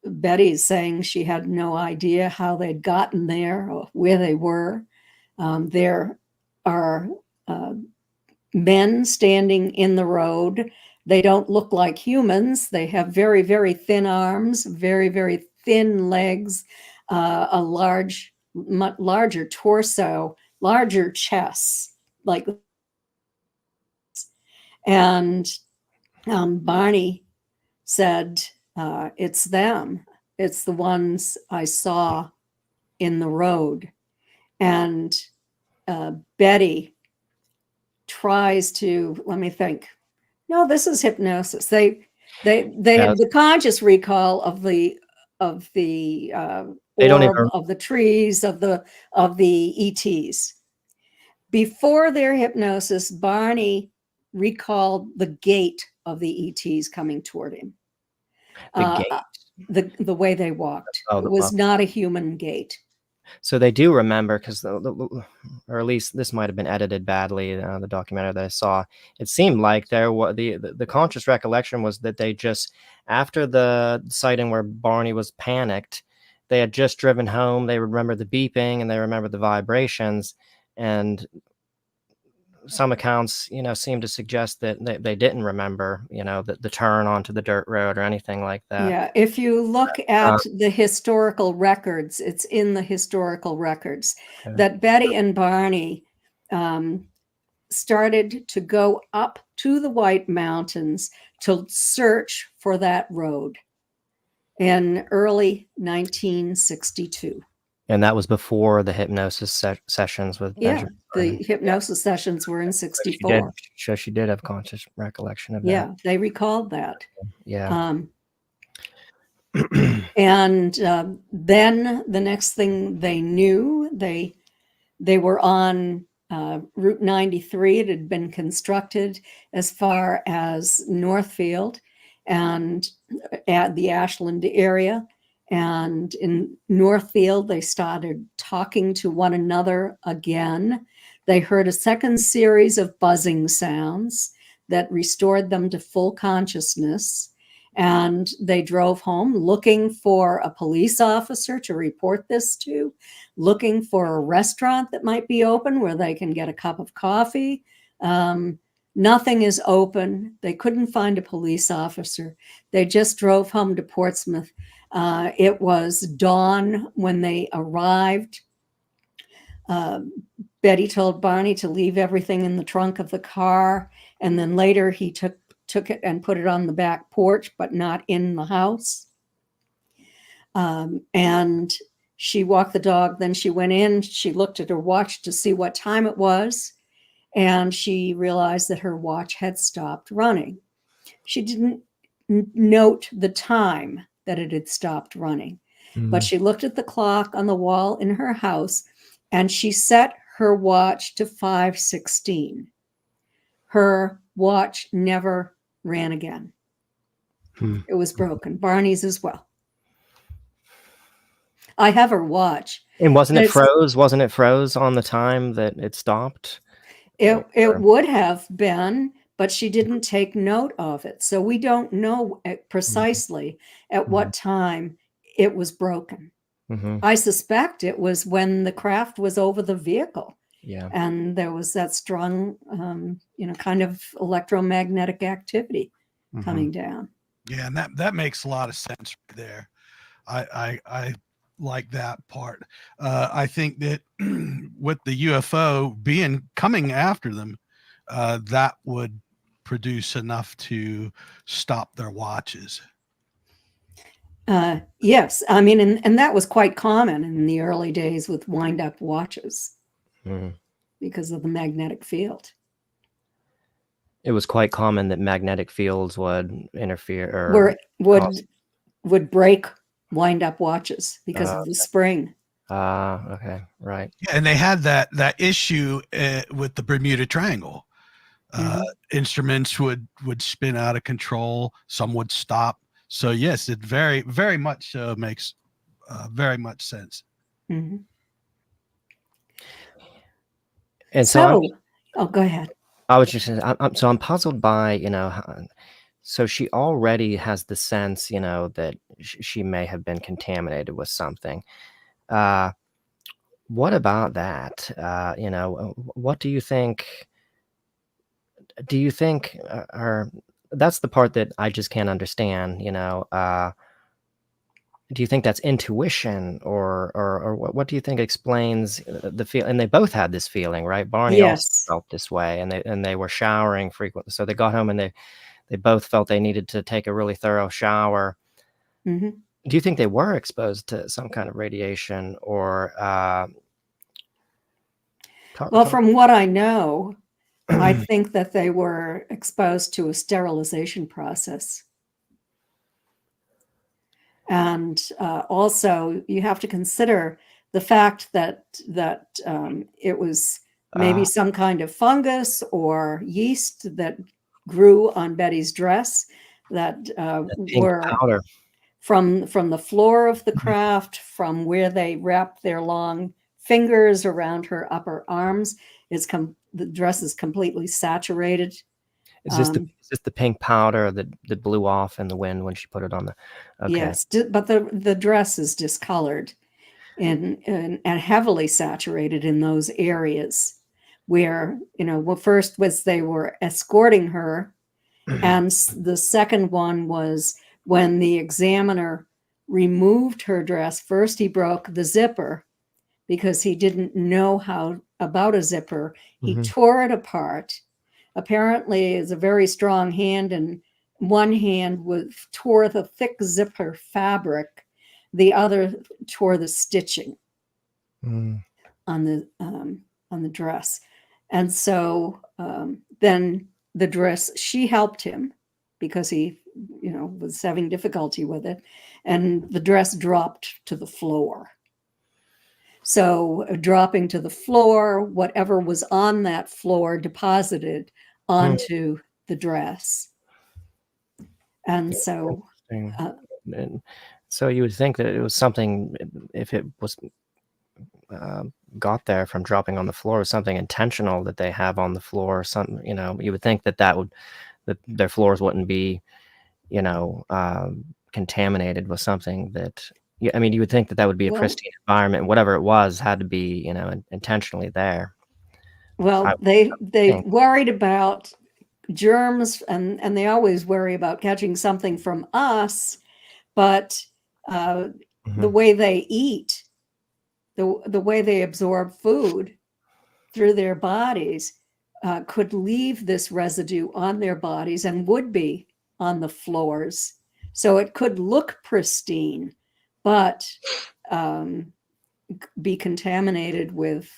Betty's saying she had no idea how they'd gotten there or where they were. There are men standing in the road. They don't look like humans. They have very, very thin arms, very, very thin legs, a much larger torso, larger chests, like. And Barney said, it's them. It's the ones I saw in the road. And Betty tries to, let me think. No, this is hypnosis. They have the conscious recall of the They don't orb, even of the trees, of the ETs. Before their hypnosis, Barney recalled the gait of the ETs coming toward him. The way they walked. It was not a human gait. So they do remember, because, or at least this might have been edited badly. The documentary that I saw, it seemed like the conscious recollection was that they just, after the sighting where Barney was panicked, they had just driven home. They remember the beeping and they remember the vibrations, and some accounts, seem to suggest that they didn't remember, the turn onto the dirt road or anything like that. Yeah, if you look at the historical records, it's in the historical records that Betty and Barney started to go up to the White Mountains to search for that road in early 1962. And that was before the hypnosis sessions with Benjamin. The hypnosis sessions were in 64. So she did have conscious recollection of that. Yeah, they recalled that. Yeah. And then the next thing they knew, they were on Route 93. It had been constructed as far as Northfield and at the Ashland area. And in Northfield, they started talking to one another again. They heard a second series of buzzing sounds that restored them to full consciousness. And they drove home looking for a police officer to report this to, looking for a restaurant that might be open where they can get a cup of coffee. Nothing is open. They couldn't find a police officer. They just drove home to Portsmouth. It was dawn when they arrived. Betty told Barney to leave everything in the trunk of the car, and then later he took it and put it on the back porch, but not in the house. And she walked the dog. Then she went in. She looked at her watch to see what time it was, and she realized that her watch had stopped running. She didn't note the time that it had stopped running. But she looked at the clock on the wall in her house, and she set her watch to 5:16. Her watch never ran again. It was broken. Barney's as well. I have her watch. And wasn't it froze? Wasn't it froze on the time that it stopped? It would have been, but she didn't take note of it. So we don't know precisely at what time it was broken. I suspect it was when the craft was over the vehicle. Yeah. And there was that strong, kind of electromagnetic activity coming down. Yeah, and that makes a lot of sense right there. I like that part. I think that with the UFO coming after them, that would produce enough to stop their watches. Yes, I mean, and that was quite common in the early days with wind-up watches because of the magnetic field. It was quite common that magnetic fields would interfere or Were cause. would break wind-up watches because Uh, of the spring. okay, right. Yeah, and they had that issue with the Bermuda Triangle. Mhm. Instruments would spin out of control. Some would stop. So yes, it very much makes very much sense. Mhm. And so So, oh, go ahead. I was just saying, I'm puzzled by, so she already has the sense, that she may have been contaminated with something. Uh, what about that? What do you think? Do you think, or that's the part that I just can't understand, do you think that's intuition or what do you think explains the feel? And they both had this feeling, right? Barney also Yes. felt this way, and they were showering frequently. So they got home and they both felt they needed to take a really thorough shower. Mhm. Do you think they were exposed to some kind of radiation or Well, talk? from what I know, I think that they were exposed to a sterilization process. And also, you have to consider the fact that it was maybe uh, some kind of fungus or yeast that grew on Betty's dress that that pink were powder. from the floor of the craft, from where they wrapped their long fingers around her upper arms. The dress is completely saturated. Um, Is this the pink powder that blew off in the wind when she put it on the? Okay. yes, but the dress is discolored and heavily saturated in those areas where, well, first was they were escorting her, and the second one was when the examiner removed her dress. First, he broke the zipper because he didn't know how about a zipper. He Mhm. tore it apart. Apparently, it's a very strong hand, and one hand tore the thick zipper fabric. The other tore the stitching Mm. on the dress, and so then the dress. She helped him because he, was having difficulty with it, and the dress dropped to the floor. So dropping to the floor, whatever was on that floor deposited Mm. onto the dress. And so, Interesting. uh, And so you would think that it was something, if it was uh, got there from dropping on the floor, something intentional that they have on the floor. Some, you would think that their floors wouldn't be, contaminated with something that. Yeah, I mean, you would think that that would be a well, pristine environment. Whatever it was had to be, intentionally there. I well, would they think. worried about germs, and they always worry about catching something from us, but uh, the Mhm. way they eat, the way they absorb food through their bodies could leave this residue on their bodies and would be on the floors. So it could look pristine, but um, be contaminated with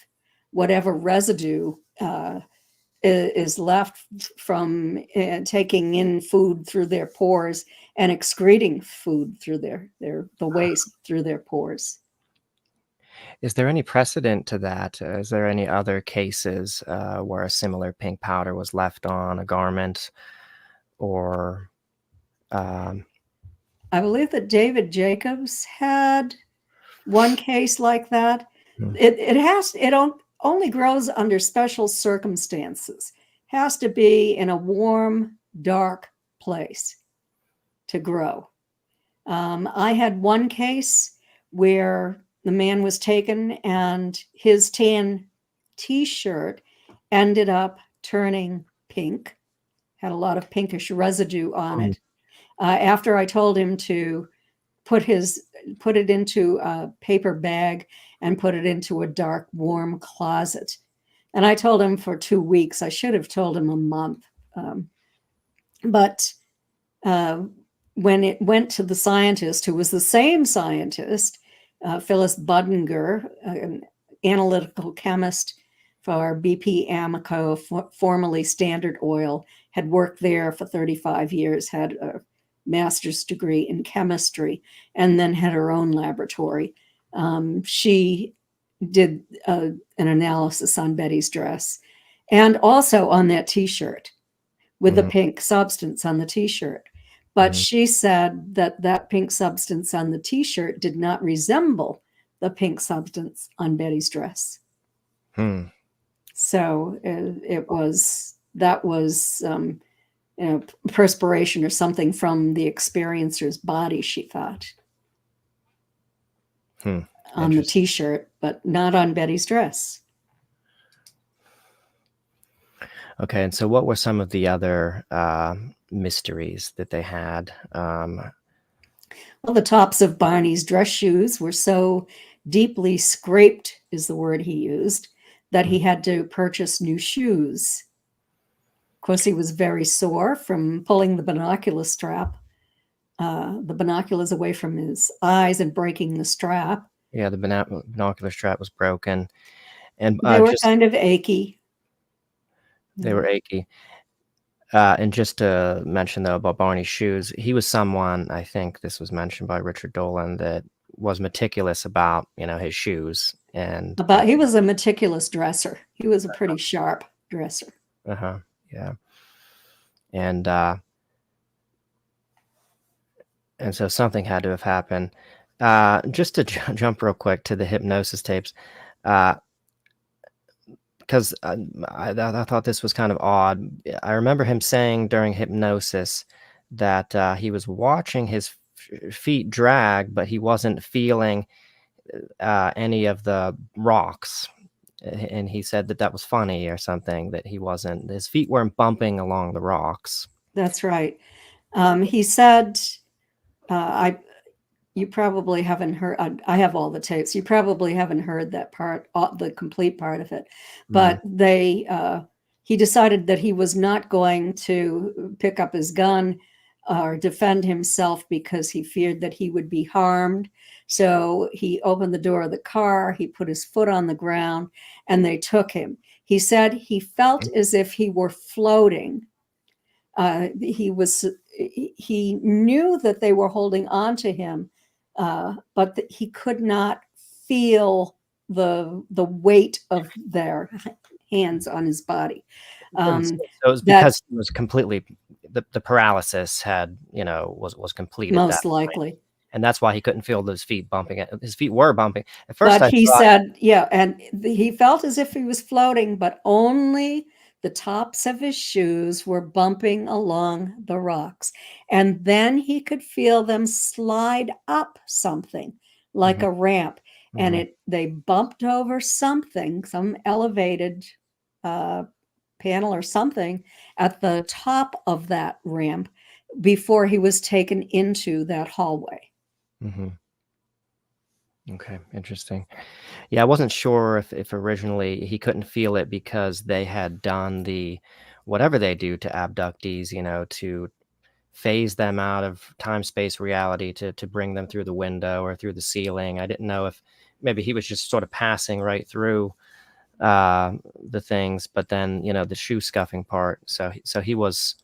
whatever residue is left from taking in food through their pores and excreting food through the waste through their pores. Is there any precedent to that? Is there any other cases where a similar pink powder was left on a garment or um, I believe that David Jacobs had one case like that. hmm, It only grows under special circumstances. Has to be in a warm, dark place to grow. I had one case where the man was taken and his tan t-shirt ended up turning pink, had a lot of pinkish residue on hmm, it. After I told him to put it into a paper bag and put it into a dark, warm closet. And I told him for 2 weeks. I should have told him a month. But when it went to the scientist, who was the same scientist, Phyllis Budinger, an analytical chemist for BP Amoco, formerly Standard Oil, had worked there for 35 years, had a master's degree in chemistry, and then had her own laboratory. She did an analysis on Betty's dress and also on that T-shirt with the pink substance on the T-shirt. But she said that that pink substance on the T-shirt did not resemble the pink substance on Betty's dress. So that was perspiration or something from the experiencer's body, she thought, on the T-shirt, but not on Betty's dress. Okay, and so what were some of the other mysteries that they had? Well, the tops of Barney's dress shoes were so deeply scraped, is the word he used, that he had to purchase new shoes. Of course, he was very sore from pulling the binocular strap, the binoculars away from his eyes and breaking the strap. Yeah, the binocular strap was broken. And they were kind of achy. They were achy. And just to mention, though, about Barney's shoes, he was someone, I think this was mentioned by Richard Dolan, that was meticulous about, his shoes. And he was a meticulous dresser. He was a pretty sharp dresser. Yeah. And so something had to have happened. Just to jump real quick to the hypnosis tapes, because I thought this was kind of odd. I remember him saying during hypnosis that he was watching his feet drag, but he wasn't feeling any of the rocks. And he said that was funny or something, that his feet weren't bumping along the rocks. That's right. He said, you probably haven't heard, I have all the tapes. You probably haven't heard that part, the complete part of it, but he decided that he was not going to pick up his gun or defend himself because he feared that he would be harmed. So he opened the door of the car, he put his foot on the ground, and they took him. He said he felt as if he were floating. He knew that they were holding on to him, but that he could not feel the weight of their hands on his body. So it was because he was completely, the paralysis had, was completed. Most likely. And that's why he couldn't feel those feet bumping. His feet were bumping. At first, but he said, and he felt as if he was floating, but only the tops of his shoes were bumping along the rocks. And then he could feel them slide up something like a ramp. And they bumped over something, some elevated panel or something at the top of that ramp before he was taken into that hallway. Okay, interesting. Yeah, I wasn't sure if originally he couldn't feel it because they had done whatever they do to abductees, to phase them out of time-space reality to bring them through the window or through the ceiling. I didn't know if maybe he was just sort of passing right through the things, but then, the shoe scuffing part. So he was,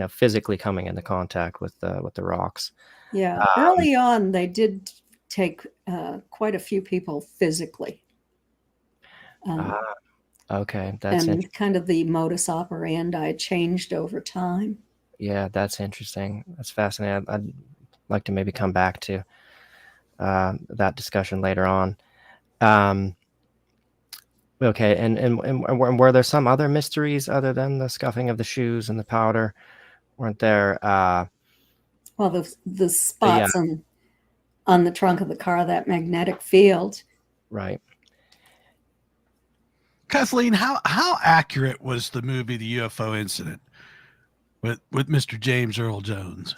physically coming into contact with the rocks. Yeah, early on, they did take quite a few people physically. Okay, that's and kind of the modus operandi changed over time. Yeah, that's interesting. That's fascinating. I'd like to maybe come back to that discussion later on. Okay, and were there some other mysteries other than the scuffing of the shoes and the powder? Weren't there? Well, the spots on the trunk of the car, that magnetic field. Right. Kathleen, how accurate was the movie The UFO Incident with Mr. James Earl Jones?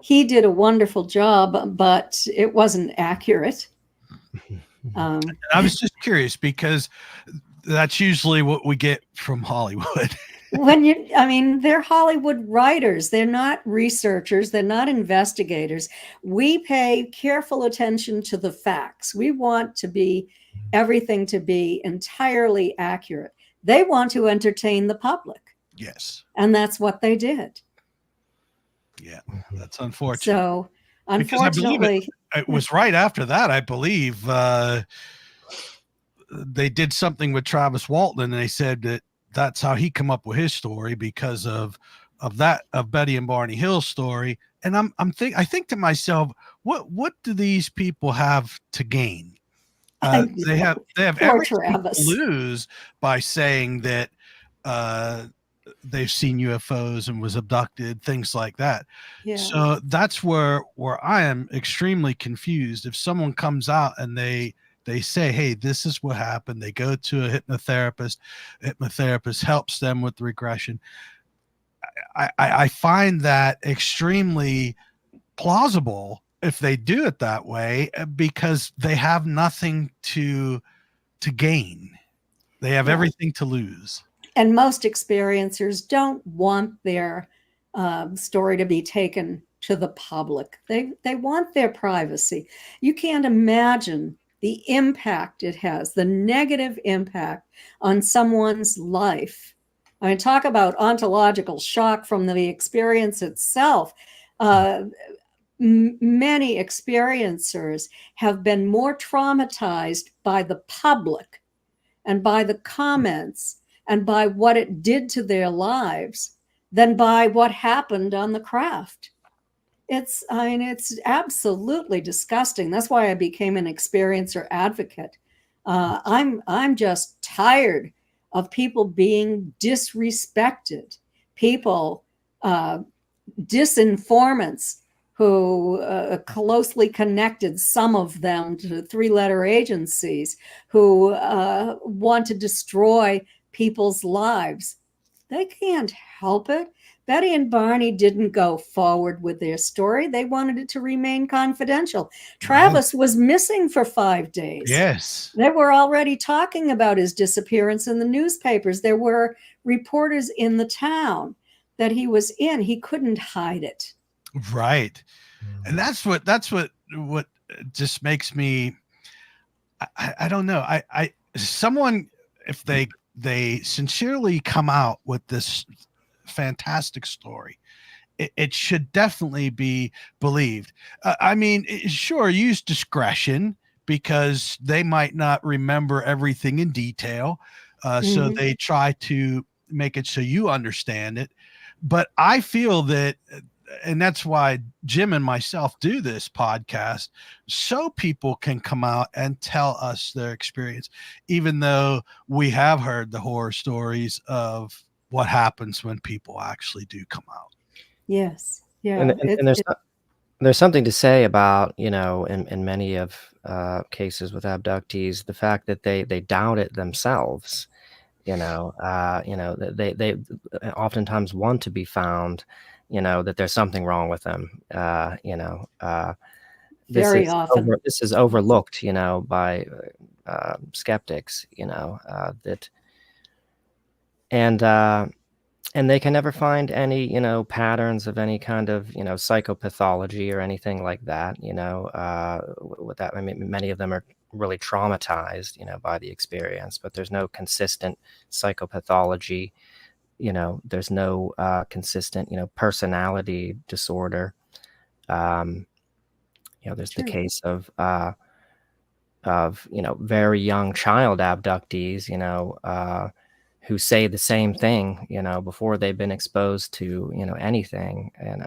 He did a wonderful job, but it wasn't accurate. I was just curious because that's usually what we get from Hollywood. They're Hollywood writers. They're not researchers. They're not investigators. We pay careful attention to the facts. We want to be everything to be entirely accurate. They want to entertain the public. Yes. And that's what they did. Yeah, that's unfortunate. So, because I believe unfortunately, it was right after that, I believe, they did something with Travis Walton, and they said that that's how he come up with his story because of Betty and Barney Hill's story. And I think to myself, what do these people have to gain? They have poor everything Travis. to lose by saying that they've seen UFOs and was abducted, things like that. Yeah. So that's where I am extremely confused. If someone comes out and they say, hey, this is what happened, they go to a hypnotherapist helps them with the regression. I find that extremely plausible if they do it that way, because they have nothing to gain. They have everything to lose. And most experiencers don't want their story to be taken to the public. They want their privacy. You can't imagine the impact it has, the negative impact on someone's life. I mean, talk about ontological shock from the experience itself. Many experiencers have been more traumatized by the public and by the comments and by what it did to their lives than by what happened on the craft. It's absolutely disgusting. That's why I became an experiencer advocate. I'm just tired of people being disrespected, people, disinformants who closely connected, some of them, to three-letter agencies who want to destroy people's lives. They can't help it. Betty and Barney didn't go forward with their story. They wanted it to remain confidential. Travis was missing for 5 days. Yes. They were already talking about his disappearance in the newspapers. There were reporters in the town that he was in. He couldn't hide it. Right. And that's what just makes me, I don't know. Someone, if they sincerely come out with this fantastic story, it should definitely be believed. I mean, sure, use discretion, because they might not remember everything in detail. So they try to make it so you understand it. But I feel that, and that's why Jim and myself do this podcast, so people can come out and tell us their experience, even though we have heard the horror stories of what happens when people actually do come out. Yes. Yeah. And there's something to say about, in many of cases with abductees, the fact that they doubt it themselves. They oftentimes want to be found, that there's something wrong with them. Very often. This is overlooked, by skeptics, and they can never find any, patterns of any kind of, psychopathology or anything like that, with that. I mean, many of them are really traumatized, by the experience, but there's no consistent psychopathology. There's no consistent, personality disorder. There's the case of very young child abductees, who say the same thing, before they've been exposed to, anything. And,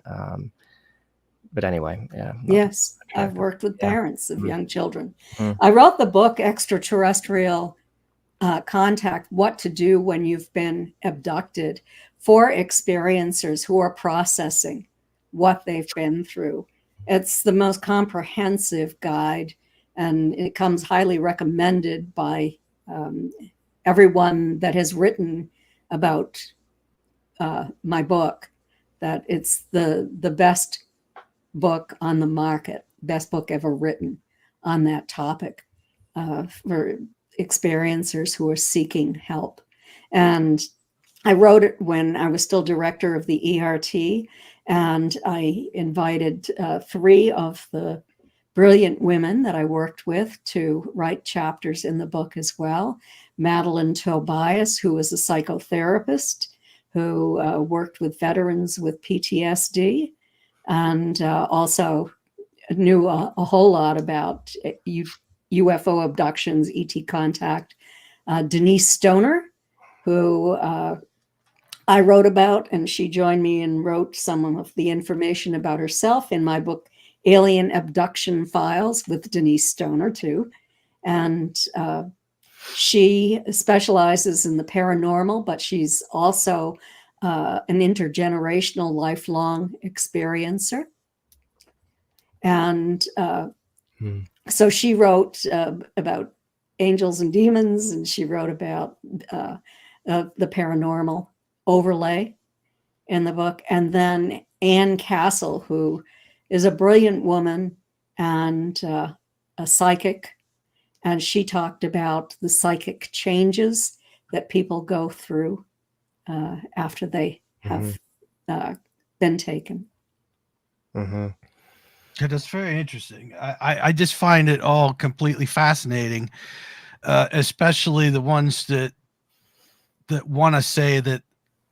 but anyway, yeah. Yes, I've worked with parents of young children. Mm. I wrote the book, Extraterrestrial Contact, What to Do When You've Been Abducted, for experiencers who are processing what they've been through. It's the most comprehensive guide, and it comes highly recommended by everyone that has written about my book, that it's the best book on the market, best book ever written on that topic for experiencers who are seeking help. And I wrote it when I was still director of the ERT, and I invited 3 of the brilliant women that I worked with to write chapters in the book as well. Madeline Tobias, who was a psychotherapist who worked with veterans with PTSD, and also knew a whole lot about UFO abductions, ET contact. Denise Stoner, who I wrote about, and she joined me and wrote some of the information about herself in my book, Alien Abduction Files, with Denise Stoner too. And she specializes in the paranormal, but she's also an intergenerational, lifelong experiencer. And so she wrote about angels and demons, and she wrote about the paranormal overlay in the book. And then Ann Castle, who is a brilliant woman and a psychic, and she talked about the psychic changes that people go through after they have been taken. Yeah, that's very interesting. I just find it all completely fascinating, especially the ones that want to say that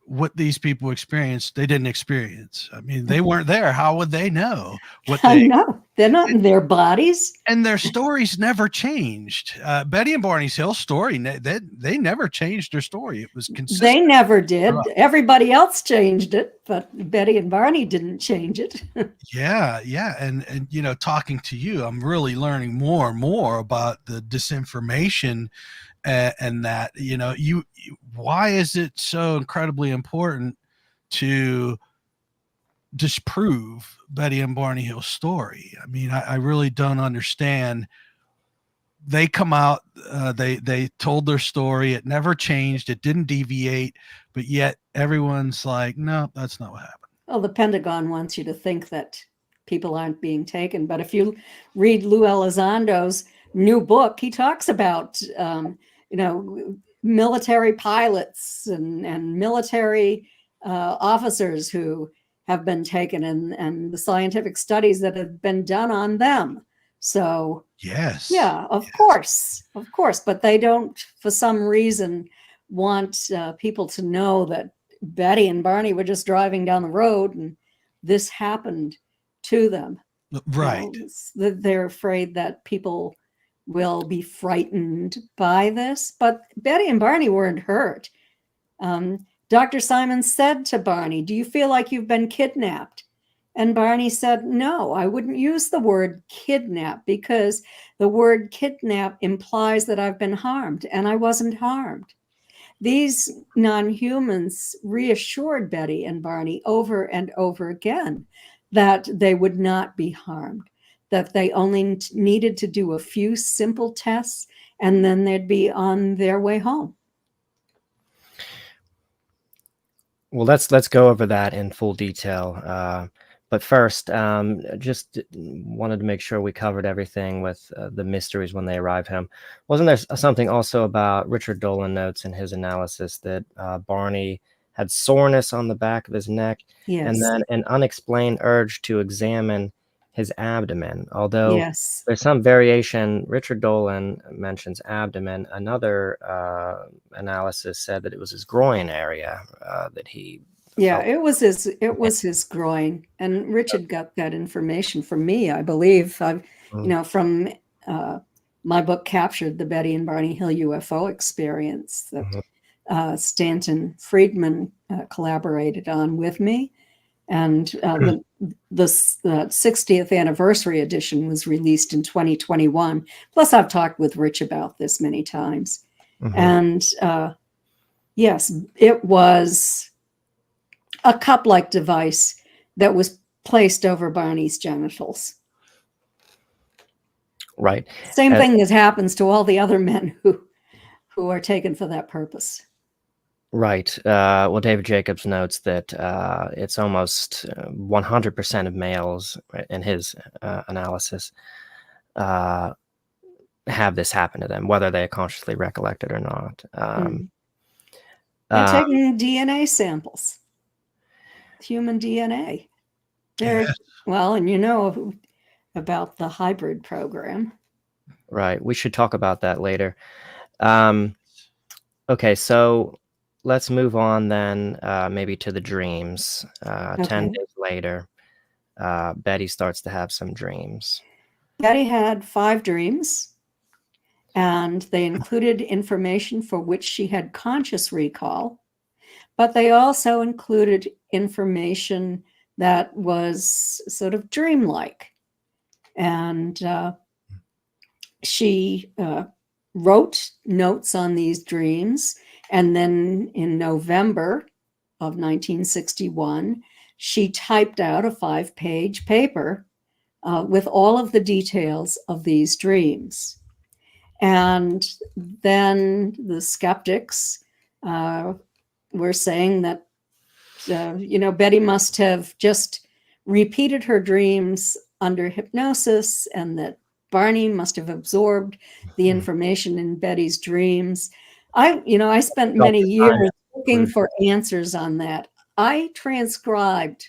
what these people experienced, they didn't experience. I mean, they weren't there. How would they know what I know. They're not in their bodies. And their stories never changed. Betty and Barney Hill's story, they never changed their story. It was consistent. They never did. Everybody else changed it, but Betty and Barney didn't change it. Yeah. And you know, talking to you, I'm really learning more and more about the disinformation and that, you know, why is it so incredibly important to disprove Betty and Barney Hill's story? I mean, I really don't understand. They come out, they told their story. It never changed. It didn't deviate, but yet everyone's like, no, that's not what happened. Well, the Pentagon wants you to think that people aren't being taken. But if you read Lou Elizondo's new book, he talks about, you know, military pilots and military officers who have been taken, and the scientific studies that have been done on them. So yes, yeah, of course, but they don't, for some reason, want people to know that Betty and Barney were just driving down the road and this happened to them. Right. They're afraid that people will be frightened by this, but Betty and Barney weren't hurt. Dr. Simon said to Barney, "Do you feel like you've been kidnapped?" And Barney said, "No, I wouldn't use the word kidnap because the word kidnap implies that I've been harmed, and I wasn't harmed." These non-humans reassured Betty and Barney over and over again that they would not be harmed, that they only needed to do a few simple tests, and then they'd be on their way home. Well, let's go over that in full detail. But first, just wanted to make sure we covered everything with the mysteries when they arrived home. Wasn't there something also about Richard Dolan notes in his analysis that Barney had soreness on the back of his neck, yes, and then an unexplained urge to examine his abdomen? Although yes, there's some variation, Richard Dolan mentions abdomen. Another analysis said that it was his groin area that he. Yeah, it was his groin, and Richard got that information from me, I believe. You know, from my book Captured, the Betty and Barney Hill UFO experience that Stanton Friedman collaborated on with me, and the 60th anniversary edition was released in 2021. Plus, I've talked with Rich about this many times, and yes, it was a cup-like device that was placed over Barney's genitals. Right. Same thing that happens to all the other men who are taken for that purpose. Right. Well, David Jacobs notes that it's almost 100% of males in his analysis have this happen to them, whether they consciously recollect it or not. They're taking DNA samples. Human DNA. Well, and you know, about the hybrid program. Right. We should talk about that later. Okay, so let's move on then, maybe to the dreams. 10 Okay. days later, Betty starts to have some dreams. Betty had 5 dreams, and they included information for which she had conscious recall, but they also included information that was sort of dreamlike. And she wrote notes on these dreams. And then in November of 1961, she typed out a 5-page paper with all of the details of these dreams. And then the skeptics were saying that, Betty must have just repeated her dreams under hypnosis, and that Barney must have absorbed the information in Betty's dreams. I spent many years looking for answers on that. I transcribed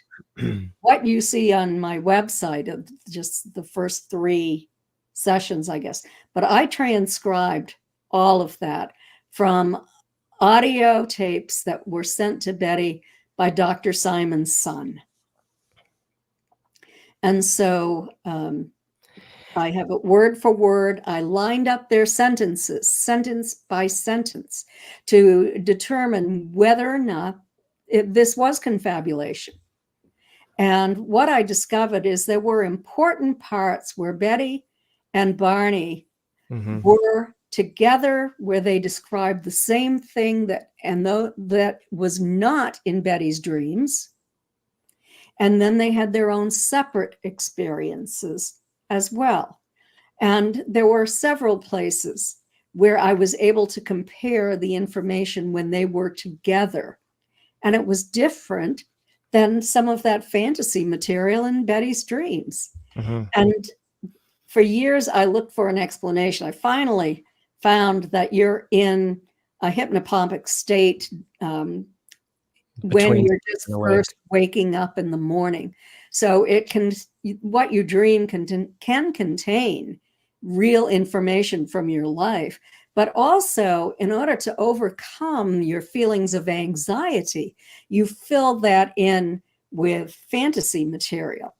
what you see on my website of just the first 3 sessions, I guess. But I transcribed all of that from audio tapes that were sent to Betty by Dr. Simon's son. And so I have it word for word. I lined up their sentences, sentence by sentence, to determine whether or not this was confabulation. And what I discovered is there were important parts where Betty and Barney were together, where they described the same thing that was not in Betty's dreams. And then they had their own separate experiences as well. And there were several places where I was able to compare the information when they were together. And it was different than some of that fantasy material in Betty's dreams. And for years, I looked for an explanation. I finally found that you're in a hypnopompic state when you're just first waking up in the morning. So what you dream can contain real information from your life, but also in order to overcome your feelings of anxiety, you fill that in with fantasy material.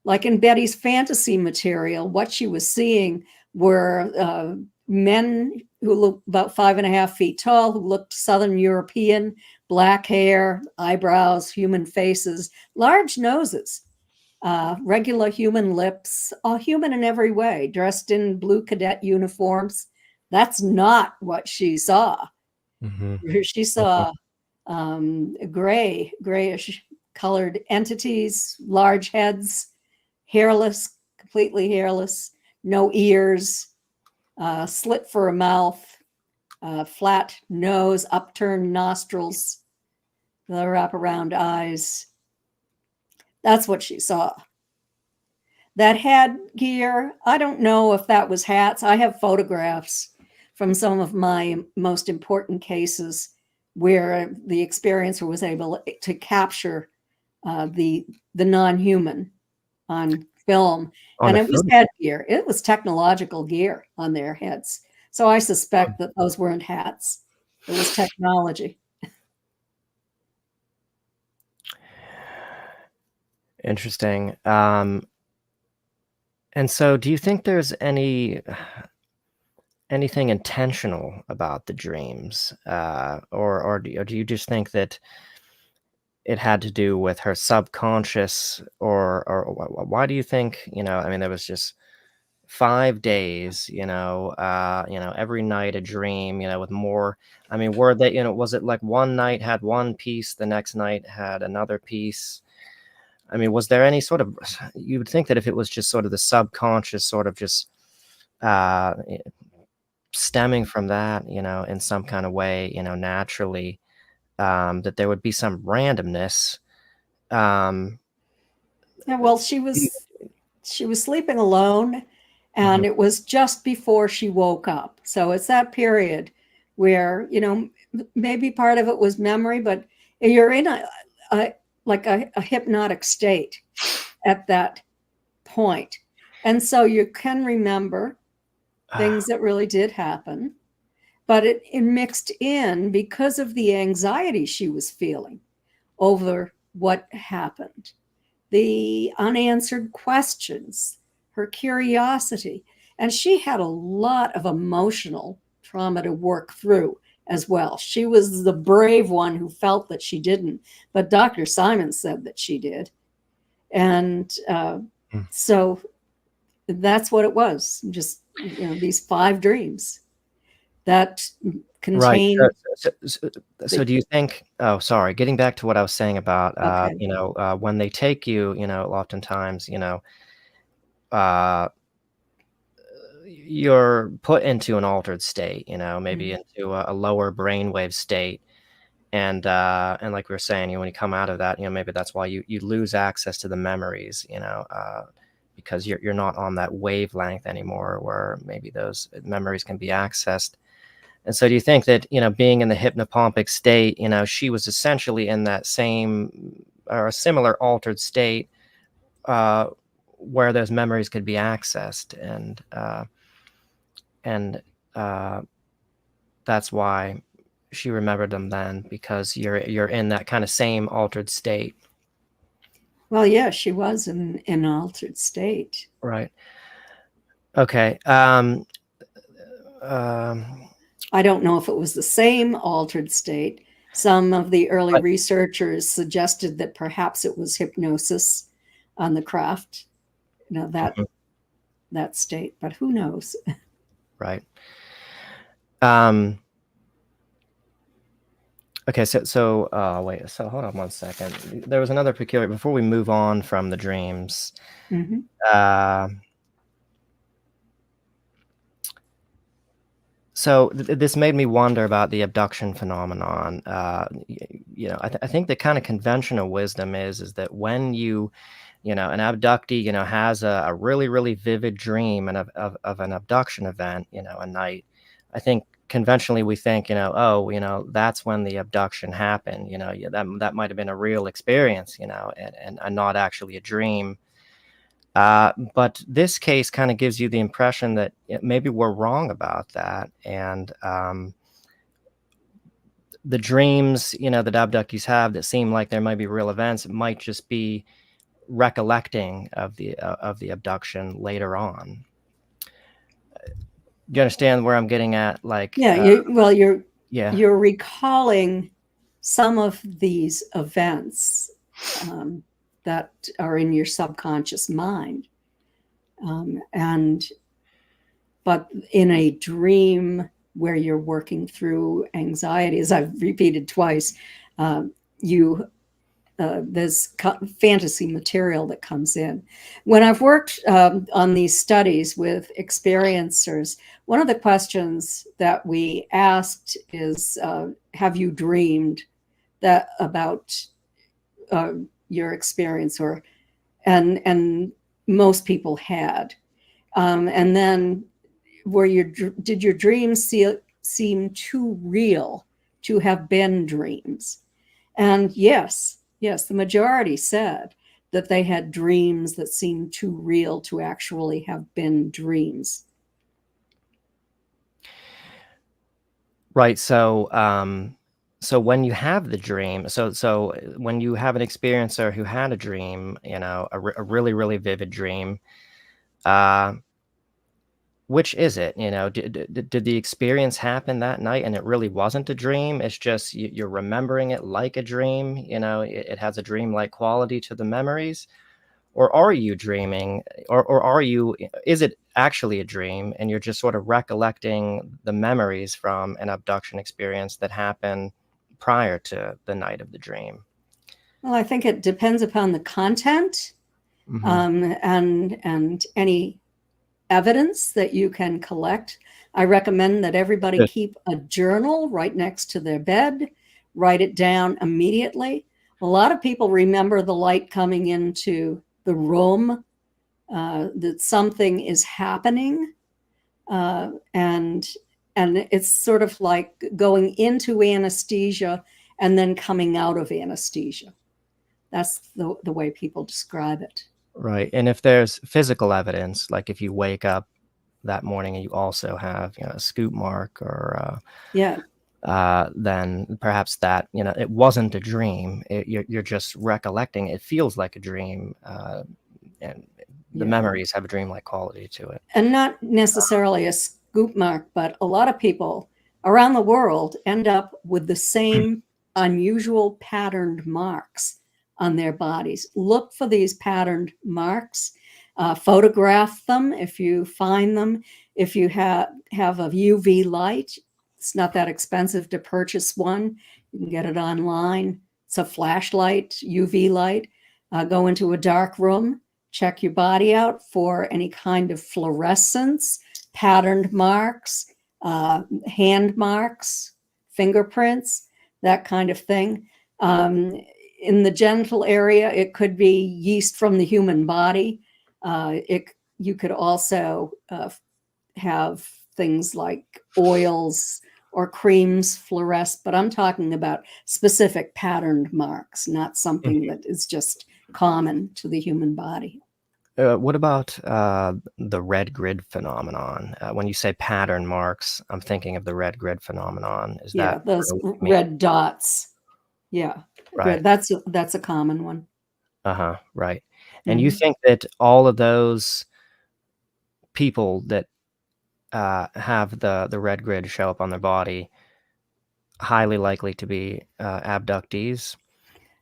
Like in Betty's fantasy material, what she was seeing were men who looked about 5.5 feet tall, who looked Southern European, black hair, eyebrows, human faces, large noses, regular human lips, all human in every way, dressed in blue cadet uniforms. That's not what she saw. She saw grayish colored entities, large heads, hairless, completely hairless, no ears, slit for a mouth, flat nose, upturned nostrils, the wraparound eyes. That's what she saw. That headgear, I don't know if that was hats. I have photographs from some of my most important cases where the experiencer was able to capture the non-human on film. And it was headgear. It was technological gear on their heads. So I suspect that those weren't hats. It was technology. Interesting. And so do you think there's anything intentional about the dreams? Or do you just think that it had to do with her subconscious, or why do you think, I mean, there was just 5 days, every night a dream, with more, I mean, were they, was it like one night had one piece, the next night had another piece? I mean, was there any sort of, you would think that if it was just sort of the subconscious sort of just stemming from that, in some kind of way, naturally, that there would be some randomness. Yeah, well, she was sleeping alone, and it was just before she woke up. So it's that period where, maybe part of it was memory, but you're in a hypnotic state at that point. And so you can remember things that really did happen, but it mixed in because of the anxiety she was feeling over what happened, the unanswered questions, her curiosity. And she had a lot of emotional trauma to work through as well. She was the brave one who felt that she didn't, but Dr. Simon said that she did. And so that's what it was, just, these 5 dreams that contain. Right. So do you think, oh, sorry, getting back to what I was saying about, Okay. when they take you, oftentimes, uh, you're put into an altered state, maybe into a lower brainwave state. And like we were saying, when you come out of that, maybe that's why you lose access to the memories, because you're not on that wavelength anymore where maybe those memories can be accessed. And so do you think that, being in the hypnopompic state, she was essentially in that same or a similar altered state where those memories could be accessed, and that's why she remembered them then, because you're in that kind of same altered state. Well, yeah, she was in an altered state. Right. Okay. I don't know if it was the same altered state. Some of the early researchers suggested that perhaps it was hypnosis on the craft, that state, but who knows? Right. Okay, so wait, so hold on one second. There was another peculiar, before we move on from the dreams. So this made me wonder about the abduction phenomenon. I think the kind of conventional wisdom is that when an abductee, has a really, really vivid dream and of an abduction event, a night, I think conventionally we think, that's when the abduction happened, that might have been a real experience, and not actually a dream. But this case kind of gives you the impression that maybe we're wrong about that. And the dreams, that abductees have that seem like there might be real events, it might just be recollecting of the abduction later on. Do you understand where I'm getting at? Like, you're recalling some of these events that are in your subconscious mind, but in a dream where you're working through anxiety, as I've repeated twice, there's fantasy material that comes in. When I've worked on these studies with experiencers, one of the questions that we asked is, have you dreamed that about your experience? And most people had. And then did your dreams seem too real to have been dreams? And yes, the majority said that they had dreams that seemed too real to actually have been dreams. Right. So when you have the dream, so when you have an experiencer who had a dream, a really, really vivid dream, which is it? Did the experience happen that night and it really wasn't a dream? It's just you're remembering it like a dream. It has a dream-like quality to the memories. Or are you dreaming? Or is it actually a dream and you're just sort of recollecting the memories from an abduction experience that happened prior to the night of the dream? Well, I think it depends upon the content and any evidence that you can collect. I recommend that everybody keep a journal right next to their bed, write it down immediately. A lot of people remember the light coming into the room, that something is happening, and it's sort of like going into anesthesia and then coming out of anesthesia. That's the way people describe it. Right. And if there's physical evidence, like if you wake up that morning and you also have, a scoop mark or Yeah. then perhaps that, it wasn't a dream. You're just recollecting. It feels like a dream, and the Yeah. memories have a dreamlike quality to it. And not necessarily a scoop mark, but a lot of people around the world end up with the same unusual patterned marks on their bodies. Look for these patterned marks, photograph them if you find them. If you have a UV light, it's not that expensive to purchase one. You can get it online. It's a flashlight, UV light. Go into a dark room, check your body out for any kind of fluorescence, patterned marks, hand marks, fingerprints, that kind of thing. In the genital area, it could be yeast from the human body. You could also have things like oils or creams fluoresce, but I'm talking about specific patterned marks, not something that is just common to the human body. What about the red grid phenomenon? When you say pattern marks, I'm thinking of the red grid phenomenon. Is Yeah, that those really what you mean? red dots. Yeah, Right. that's a common one. Uh-huh. Right. And you Mhm. think that all of those people that have the red grid show up on their body, highly likely to be abductees?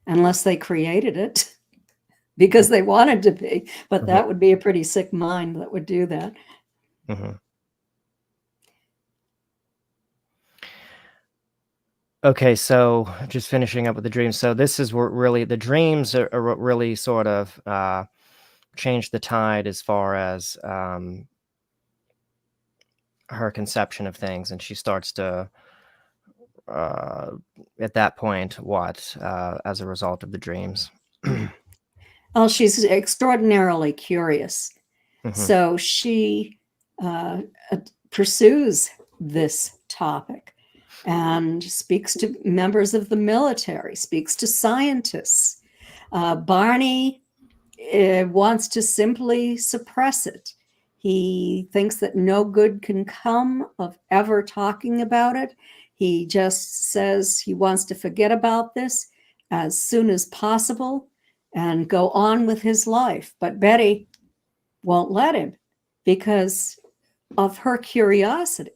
Unless they created it because they wanted to be, but Mhm, that would be a pretty sick mind that would do that. mhm. Okay, so just finishing up with the dreams. So this is where really the dreams are what really sort of change the tide as far as her conception of things, and she starts to uh, at that point what as a result of the dreams. Oh, she's extraordinarily curious. Hmm. So she uh, pursues this topic and speaks to members of the military, speaks to scientists. Barney wants to simply suppress it. He thinks that no good can come of ever talking about it. He just says he wants to forget about this as soon as possible and go on with his life. But Betty won't let him because of her curiosity.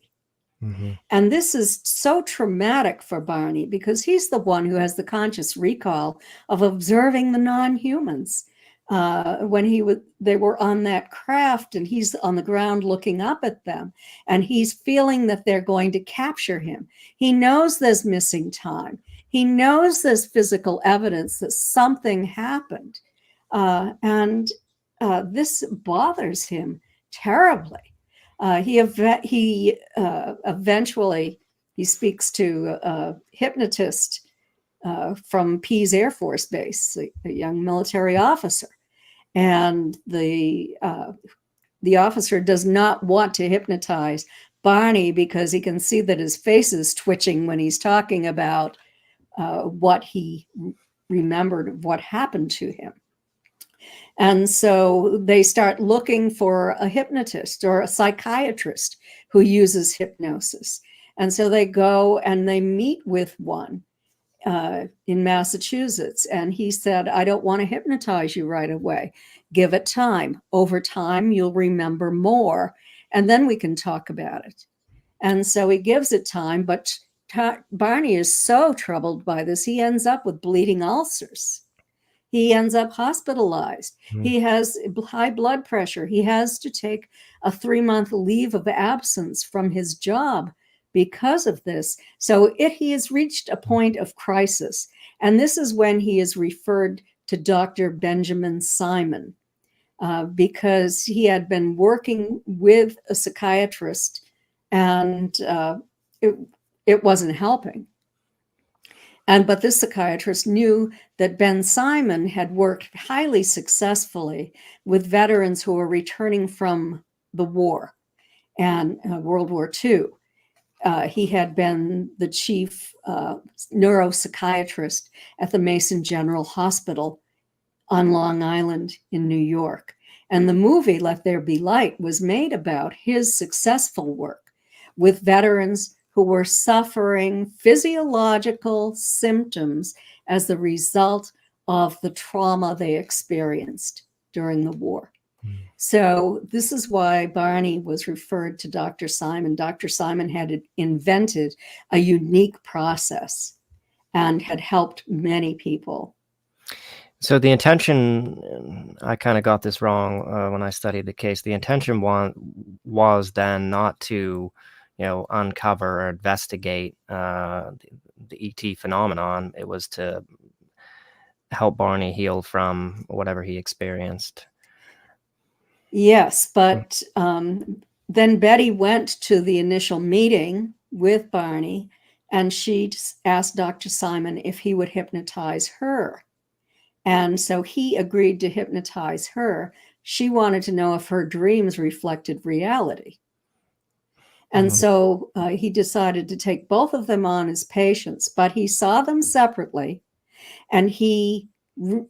Hmm. And this is so traumatic for Barney because he's the one who has the conscious recall of observing the non-humans. When they were on that craft and he's on the ground looking up at them and he's feeling that they're going to capture him. He knows there's missing time. He knows there's physical evidence that something happened. And this bothers him terribly. He eventually he speaks to a hypnotist from Pease Air Force Base, a young military officer, and the officer does not want to hypnotize Barney because he can see that his face is twitching when he's talking about what he remembered of what happened to him. And so they start looking for a hypnotist or a psychiatrist who uses hypnosis. And so they go and they meet with one in Massachusetts. And he said, I don't want to hypnotize you right away. Give it time. Over time, you'll remember more. And then we can talk about it. And so he gives it time. But Barney is so troubled by this, he ends up with bleeding ulcers. He ends up hospitalized. He has high blood pressure. He has to take a 3-month leave of absence from his job because of this. So he has reached a point of crisis. And this is when he is referred to Dr. Benjamin Simon because he had been working with a psychiatrist and it wasn't helping. But this psychiatrist knew that Ben Simon had worked highly successfully with veterans who were returning from the war and World War II. He had been the chief neuropsychiatrist at the Mason General Hospital on Long Island in New York. And the movie Let There Be Light was made about his successful work with veterans who were suffering physiological symptoms as the result of the trauma they experienced during the war. So this is why Barney was referred to Dr. Simon. Dr. Simon had invented a unique process and had helped many people. So the intention, I kind of got this wrong when I studied the case. The intention was then not to, uncover or investigate the ET phenomenon. It was to help Barney heal from whatever he experienced. Yes, but then Betty went to the initial meeting with Barney, and she asked Dr. Simon if he would hypnotize her. And so he agreed to hypnotize her. She wanted to know if her dreams reflected reality. And so he decided to take both of them on as patients, but he saw them separately, and he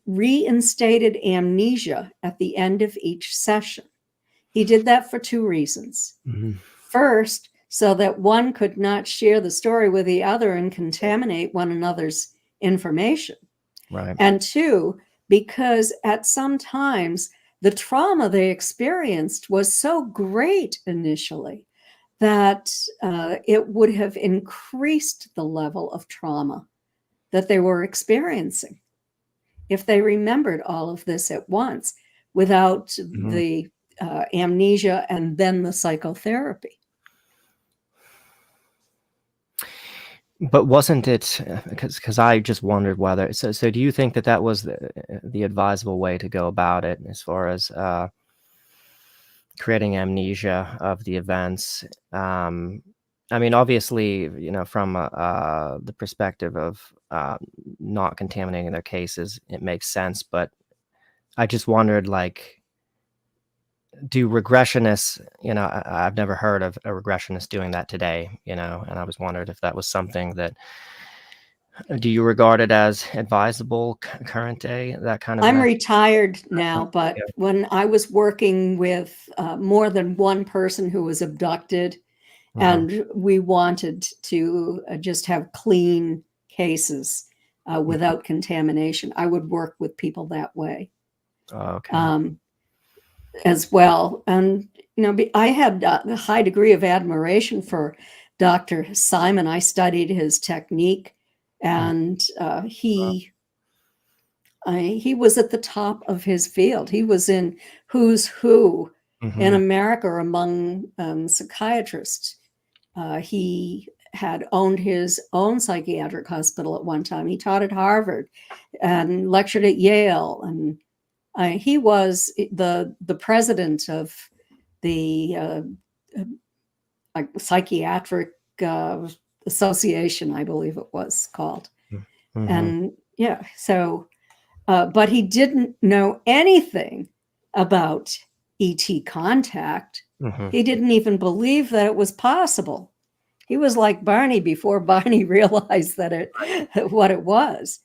reinstated amnesia at the end of each session. He did that for two reasons. First, so that one could not share the story with the other and contaminate one another's information. Right. And two, because at some times the trauma they experienced was so great initially that it would have increased the level of trauma that they were experiencing if they remembered all of this at once without the amnesia and then the psychotherapy. But wasn't it, because I just wondered whether, so do you think that was the advisable way to go about it as far as creating amnesia of the events? I mean, obviously, from the perspective of not contaminating their cases, it makes sense. But I just wondered, do regressionists, I've never heard of a regressionist doing that today, and I was wondered if that was something that, do you regard it as advisable current day, that kind of I'm method? Retired now, but when I was working with more than one person who was abducted, and we wanted to just have clean cases without contamination, I would work with people that way. As well. And, I had a high degree of admiration for Dr. Simon. I studied his technique, and he was at the top of his field. He was in who's who in America among psychiatrists. He had owned his own psychiatric hospital at one time. He taught at Harvard and lectured at Yale, and he was the president of the psychiatric association, I believe it was called. And so, but he didn't know anything about ET contact. He didn't even believe that it was possible. He was like Barney before Barney realized what it was.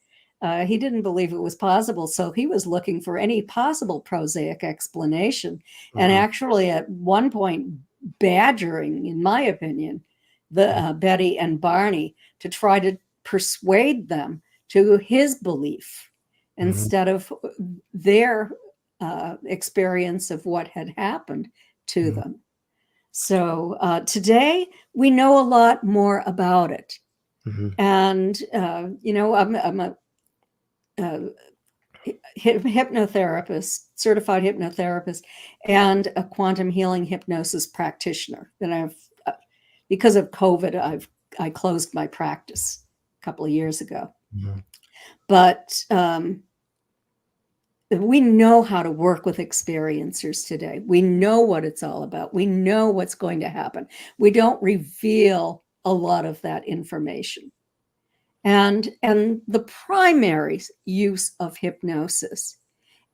He didn't believe it was possible, so he was looking for any possible prosaic explanation, and actually at one point badgering, in my opinion, the Betty and Barney to try to persuade them to his belief instead of their experience of what had happened to them. So today we know a lot more about it. And, I'm a hypnotherapist, certified hypnotherapist, and a quantum healing hypnosis practitioner. And because of COVID, I closed my practice a couple of years ago. But we know how to work with experiencers today. We know what it's all about. We know what's going to happen. We don't reveal a lot of that information. And the primary use of hypnosis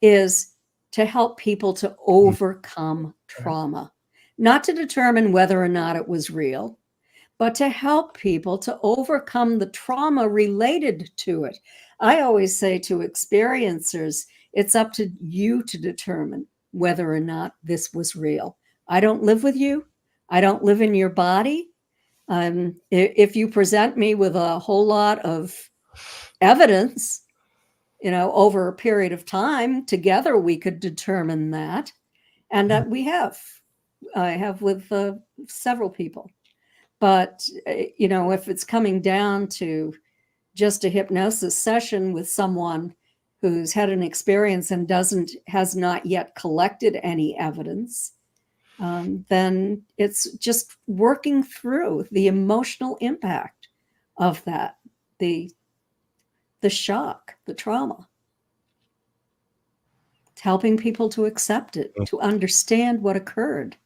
is to help people to overcome trauma, not to determine whether or not it was real, but to help people to overcome the trauma related to it. I always say to experiencers, It's up to you to determine whether or not this was real. I don't live with you. I don't live in your body. If you present me with a whole lot of evidence, over a period of time, together we could determine that. And I have with several people. But, if it's coming down to just a hypnosis session with someone who's had an experience and has not yet collected any evidence, then it's just working through the emotional impact of that, the shock, the trauma. It's helping people to accept it, to understand what occurred.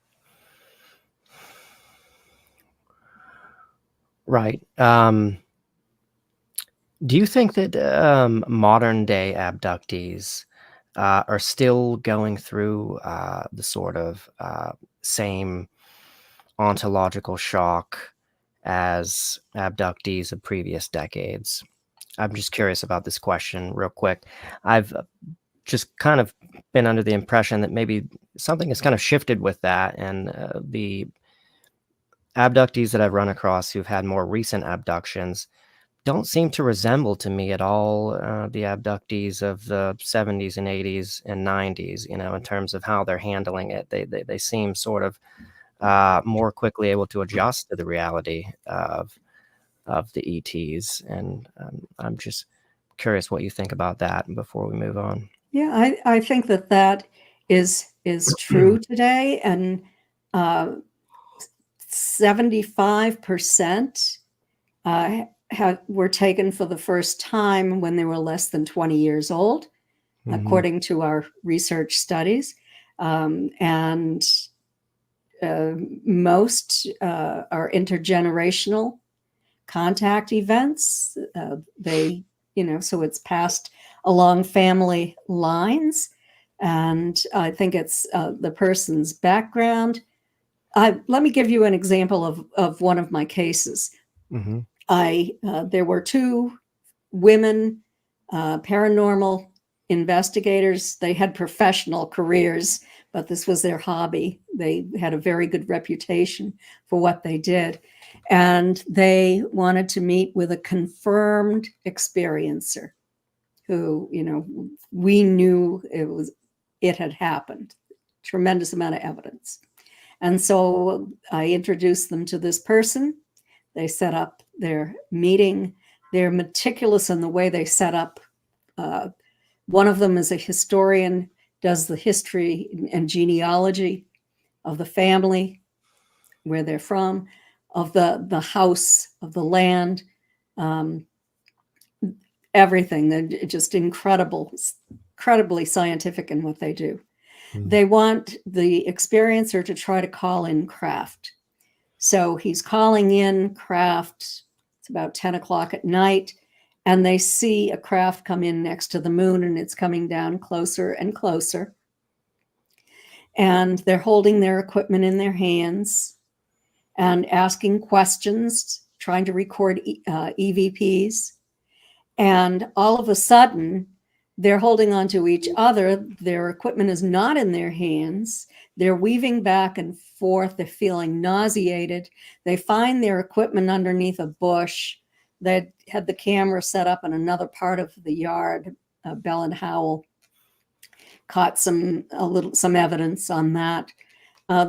Right. Do you think that modern day abductees are still going through the sort of same ontological shock as abductees of previous decades? I'm just curious about this question real quick. I've just kind of been under the impression that maybe something has kind of shifted with that, and the abductees that I've run across who've had more recent abductions don't seem to resemble to me at all the abductees of the 70s and 80s and 90s, in terms of how they're handling it. They seem sort of more quickly able to adjust to the reality of the ETs. And I'm just curious what you think about that before we move on. Yeah, I think that is true today. And 75% were taken for the first time when they were less than 20 years old, according to our research studies. And most are intergenerational contact events. So it's passed along family lines. And I think it's the person's background. Let me give you an example of one of my cases. Mm-hmm. There were two women paranormal investigators. They had professional careers, but this was their hobby. They had a very good reputation for what they did. And they wanted to meet with a confirmed experiencer who, we knew it had happened. Tremendous amount of evidence. And so I introduced them to this person. They set up their meeting. They're meticulous in the way they set up. One of them is a historian, does the history and genealogy of the family, where they're from, of the house, of the land, everything. They're just incredibly scientific in what they do. They want the experiencer to try to call in craft. So he's calling in craft. It's about 10 o'clock at night, and they see a craft come in next to the moon, and it's coming down closer and closer. And they're holding their equipment in their hands and asking questions, trying to record EVPs. And all of a sudden, they're holding on to each other. Their equipment is not in their hands. They're weaving back and forth. They're feeling nauseated. They find their equipment underneath a bush. They had the camera set up in another part of the yard. Bell and Howell caught some evidence on that.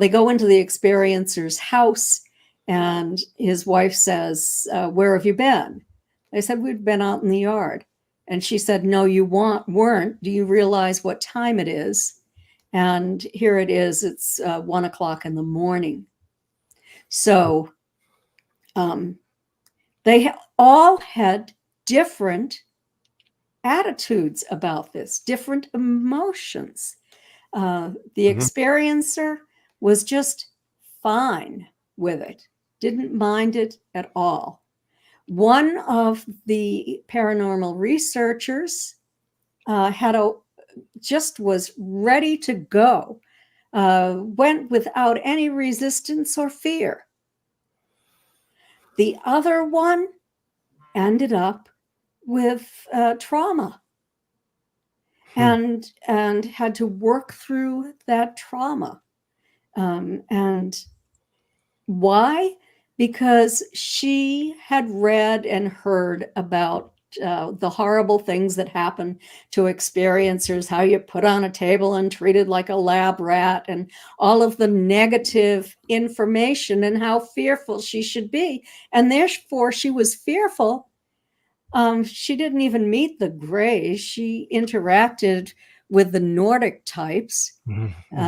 They go into the experiencer's house, and his wife says, "Where have you been?" They said, "We've been out in the yard." And she said, "No, you weren't. Do you realize what time it is?" And here it is. It's 1 o'clock in the morning. So they all had different attitudes about this, different emotions. The experiencer was just fine with it, didn't mind it at all. One of the paranormal researchers was ready to go, went without any resistance or fear. The other one ended up with trauma. and had to work through that trauma. And why? Because she had read and heard about the horrible things that happen to experiencers, how you put on a table and treated like a lab rat, and all of the negative information, and how fearful she should be. And therefore, she was fearful. She didn't even meet the Greys. She interacted with the Nordic types.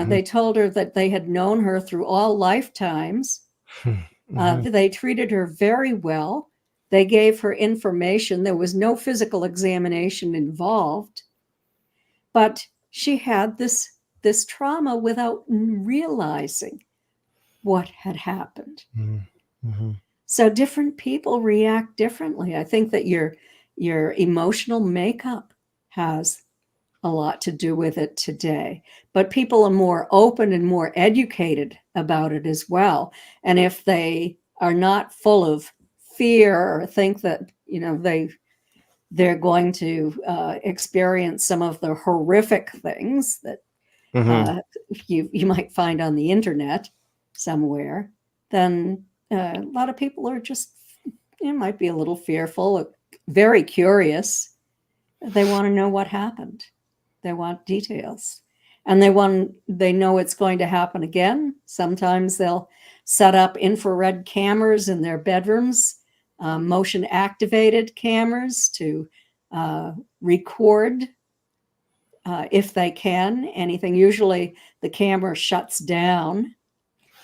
They told her that they had known her through all lifetimes. They treated her very well. They gave her information. There was no physical examination involved. But she had this trauma without realizing what had happened. So different people react differently. I think that your emotional makeup has a lot to do with it today. But people are more open and more educated about it as well. And if they are not full of fear or think that, they're going to experience some of the horrific things that you might find on the internet somewhere, then a lot of people are just, might be a little fearful, very curious. They want to know what happened. They want details, and they know it's going to happen again. Sometimes they'll set up infrared cameras in their bedrooms, motion activated cameras to record if they can anything. Usually the camera shuts down.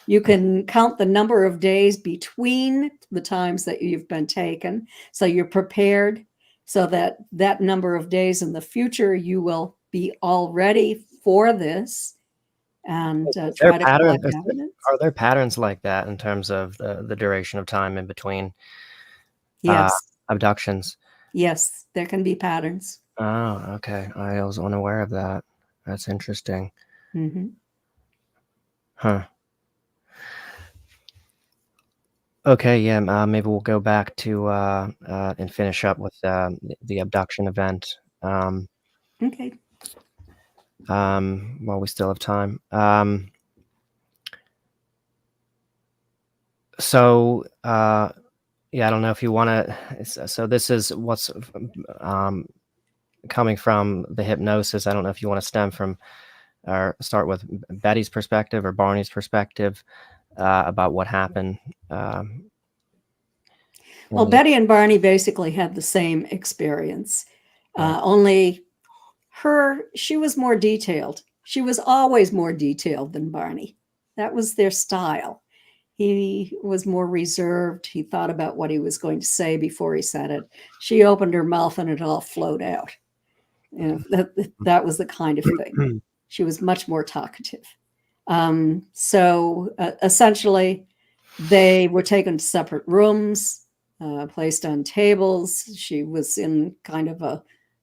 You can count the number of days between the times that you've been taken, so you're prepared, so that number of days in the future you will be all ready for this, and try to collect evidence. Are there patterns like that in terms of the duration of time in between abductions? Yes, there can be patterns. Oh, okay. I was unaware of that. That's interesting. Huh. Okay, yeah, maybe we'll go back to and finish up with the abduction event. Okay. While we still have time. So, yeah, I don't know if you want to. So this is what's coming from the hypnosis. I don't know if you want to stem from or start with Betty's perspective or Barney's perspective about what happened. Well, Betty and Barney basically had the same experience, only she was more detailed. She was always more detailed than Barney. That was their style. He was more reserved. He thought about what he was going to say before he said it. She opened her mouth and it all flowed out. That was the kind of thing. She was much more talkative. So essentially, they were taken to separate rooms, placed on tables. She was in kind of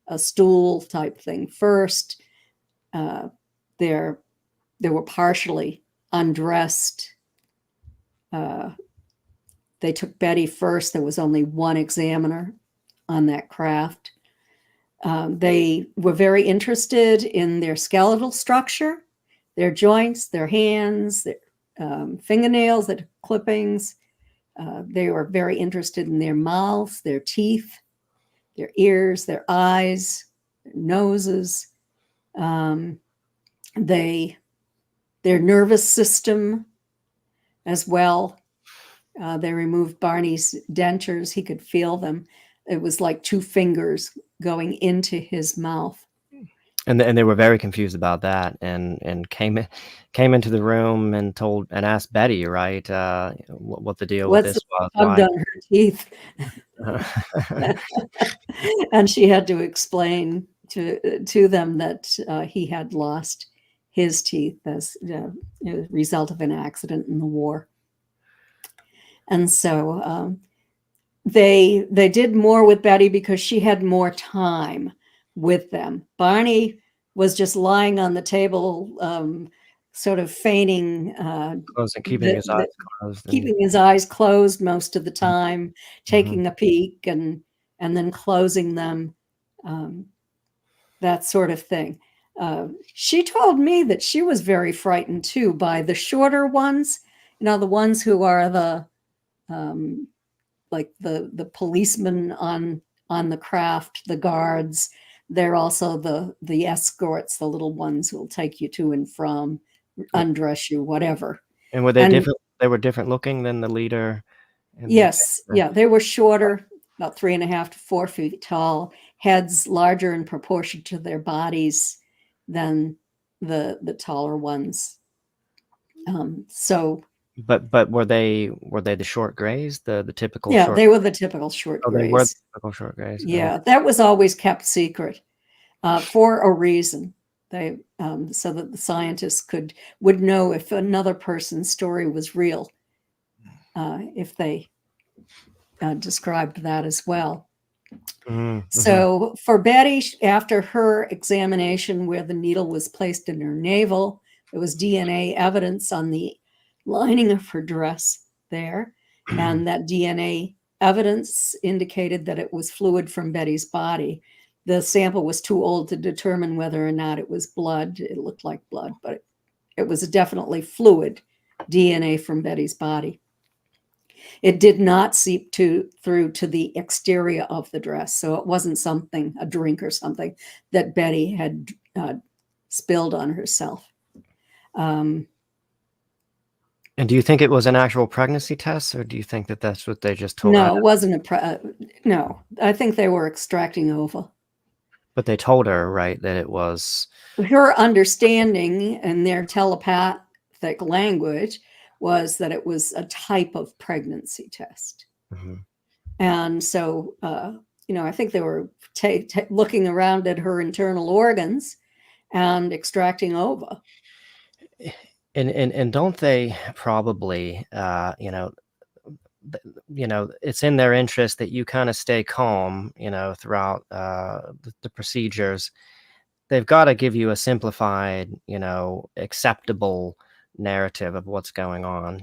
a stool type thing first. They were partially undressed. They took Betty first. There was only one examiner on that craft. They were very interested in their skeletal structure, their joints, their hands, their fingernails, their clippings. They were very interested in their mouths, their teeth, their ears, their eyes, their noses, their nervous system as well. They removed Barney's dentures. He could feel them. It was like two fingers going into his mouth. And they were very confused about that, and came into the room and asked Betty, right, what the deal with this was. What's done her teeth? And she had to explain to them that he had lost his teeth as a result of an accident in the war. And so they did more with Betty because she had more time with them. Barney was just lying on the table, sort of feigning, keeping his eyes closed, keeping his eyes closed most of the time, taking a peek and then closing them. that sort of thing. She told me that she was very frightened too by the shorter ones, the ones who are the like the policemen on the craft, the guards. They're also the escorts, the little ones who will take you to and from, undress you, whatever. And were they different? They were different looking than the leader? Yes. Yeah. They were shorter, about 3.5 to 4 feet tall, heads larger in proportion to their bodies than the taller ones. But were they the short grays, the typical yeah, short? they were the typical short Oh, grays. they were the typical short grays. Yeah, that was always kept secret for a reason. They so that the scientists would know if another person's story was real, if they described that as well. Mm-hmm. So for Betty, after her examination where the needle was placed in her navel, there was DNA evidence on the lining of her dress there. And that DNA evidence indicated that it was fluid from Betty's body. The sample was too old to determine whether or not it was blood. It looked like blood, but it was definitely fluid DNA from Betty's body. It did not seep through to the exterior of the dress. So it wasn't a drink or something that Betty had spilled on herself. And do you think it was an actual pregnancy test, or do you think that that's what they just told her? No, it wasn't no, I think they were extracting ova. But they told her, right, that it was... Her understanding and their telepathic language was that it was a type of pregnancy test. Mm-hmm. And so, I think they were looking around at her internal organs and extracting ova. And don't they probably, it's in their interest that you kind of stay calm, throughout the procedures. They've got to give you a simplified, acceptable narrative of what's going on.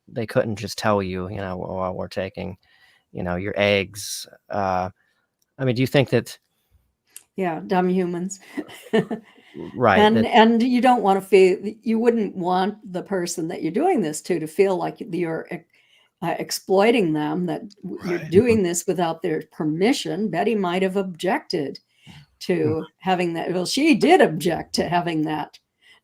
They couldn't just tell you, well, we're taking, your eggs. I mean, do you think that? Yeah, dumb humans. Right. And you don't want to feel, you wouldn't want the person that you're doing this to feel like you're exploiting them, that you're doing this without their permission. Betty might have objected to having that. Well, she did object to having that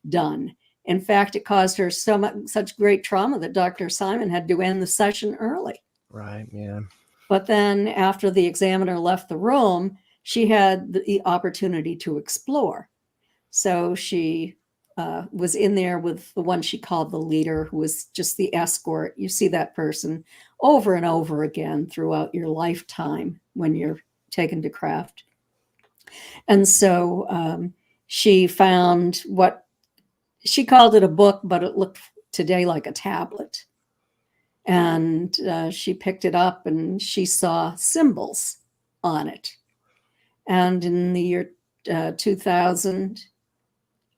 done. In fact, it caused her such great trauma that Dr. Simon had to end the session early. Right, yeah. But then after the examiner left the room, she had the opportunity to explore. So she was in there with the one she called the leader, who was just the escort. You see that person over and over again throughout your lifetime when you're taken to craft. And so she found what she called it a book, but it looked today like a tablet. And she picked it up and she saw symbols on it. And in the year 2000,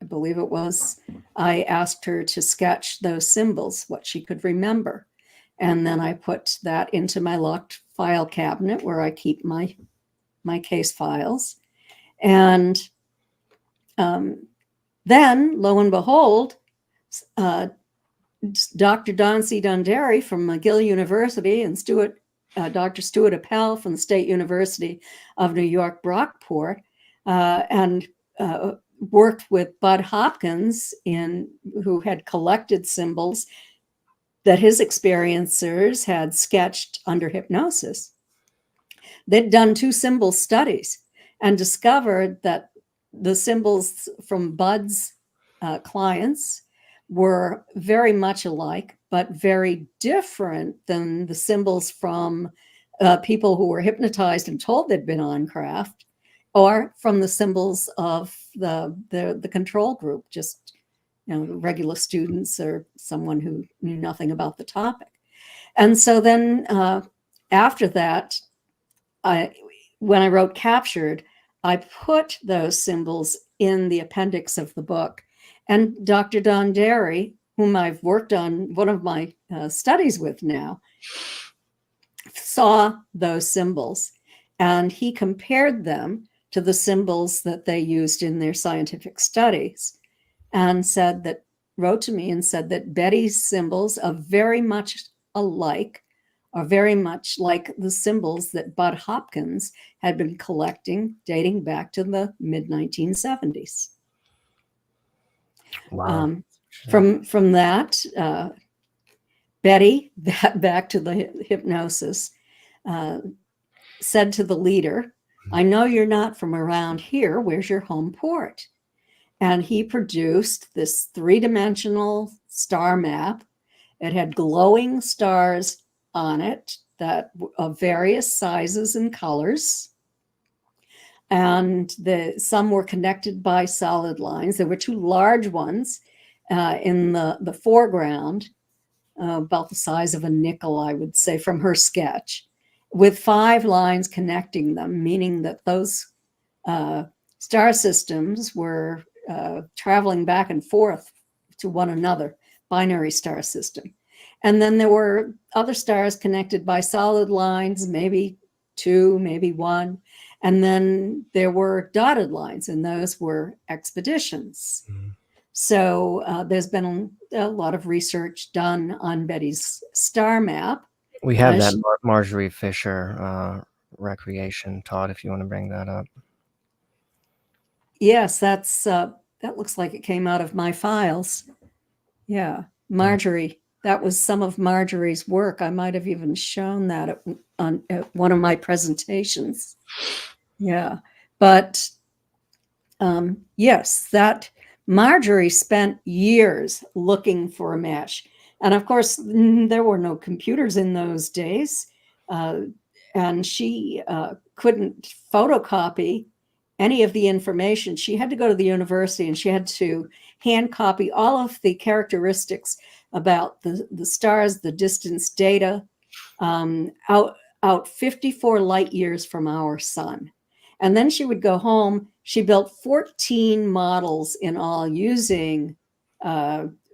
I believe it was, I asked her to sketch those symbols, what she could remember. And then I put that into my locked file cabinet where I keep my case files. And then, lo and behold, Dr. Don C. Dundary from McGill University and Dr. Stuart Appel from the State University of New York, Brockport, and worked with Bud Hopkins, who had collected symbols that his experiencers had sketched under hypnosis. They'd done 2 symbol studies and discovered that the symbols from Bud's clients were very much alike, but very different than the symbols from people who were hypnotized and told they'd been on craft, or from the symbols of the control group, just regular students or someone who knew nothing about the topic. And so then after that, when I wrote Captured, I put those symbols in the appendix of the book. And Dr. Dundary, whom I've worked on one of my studies with now, saw those symbols and he compared them to the symbols that they used in their scientific studies, and wrote to me and said that Betty's symbols are very much alike, are very much like the symbols that Bud Hopkins had been collecting dating back to the mid-1970s. Wow. From that, Betty, back to the hypnosis, said to the leader, "I know you're not from around here. Where's your home port?" And he produced this three-dimensional star map. It had glowing stars on it that of various sizes and colors. And some were connected by solid lines. There were two large ones in the foreground, about the size of a nickel, I would say, from her sketch, with 5 lines connecting them, meaning that those star systems were traveling back and forth to one another, binary star system. And then there were other stars connected by solid lines, maybe 2, maybe 1. And then there were dotted lines, and those were expeditions. Mm-hmm. So there's been a lot of research done on Betty's star map. We have that Marjorie Fisher recreation, Todd, if you want to bring that up. Yes, that looks like it came out of my files. Yeah, Marjorie. That was some of Marjorie's work. I might have even shown that at one of my presentations. Yeah, but yes, that Marjorie spent years looking for a match. And of course, there were no computers in those days. And she couldn't photocopy any of the information. She had to go to the university and she had to hand copy all of the characteristics about the stars, the distance data, out 54 light years from our sun. And then she would go home. She built 14 models in all using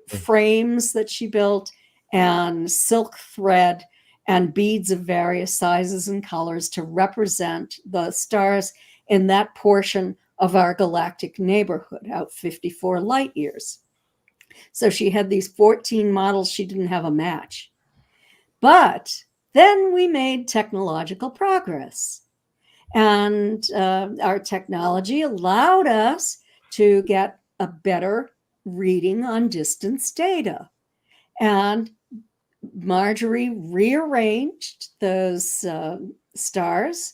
frames that she built and silk thread and beads of various sizes and colors to represent the stars in that portion of our galactic neighborhood out 54 light years. So she had these 14 models. She didn't have a match. But then we made technological progress. And our technology allowed us to get a better reading on distance data. And Marjorie rearranged those stars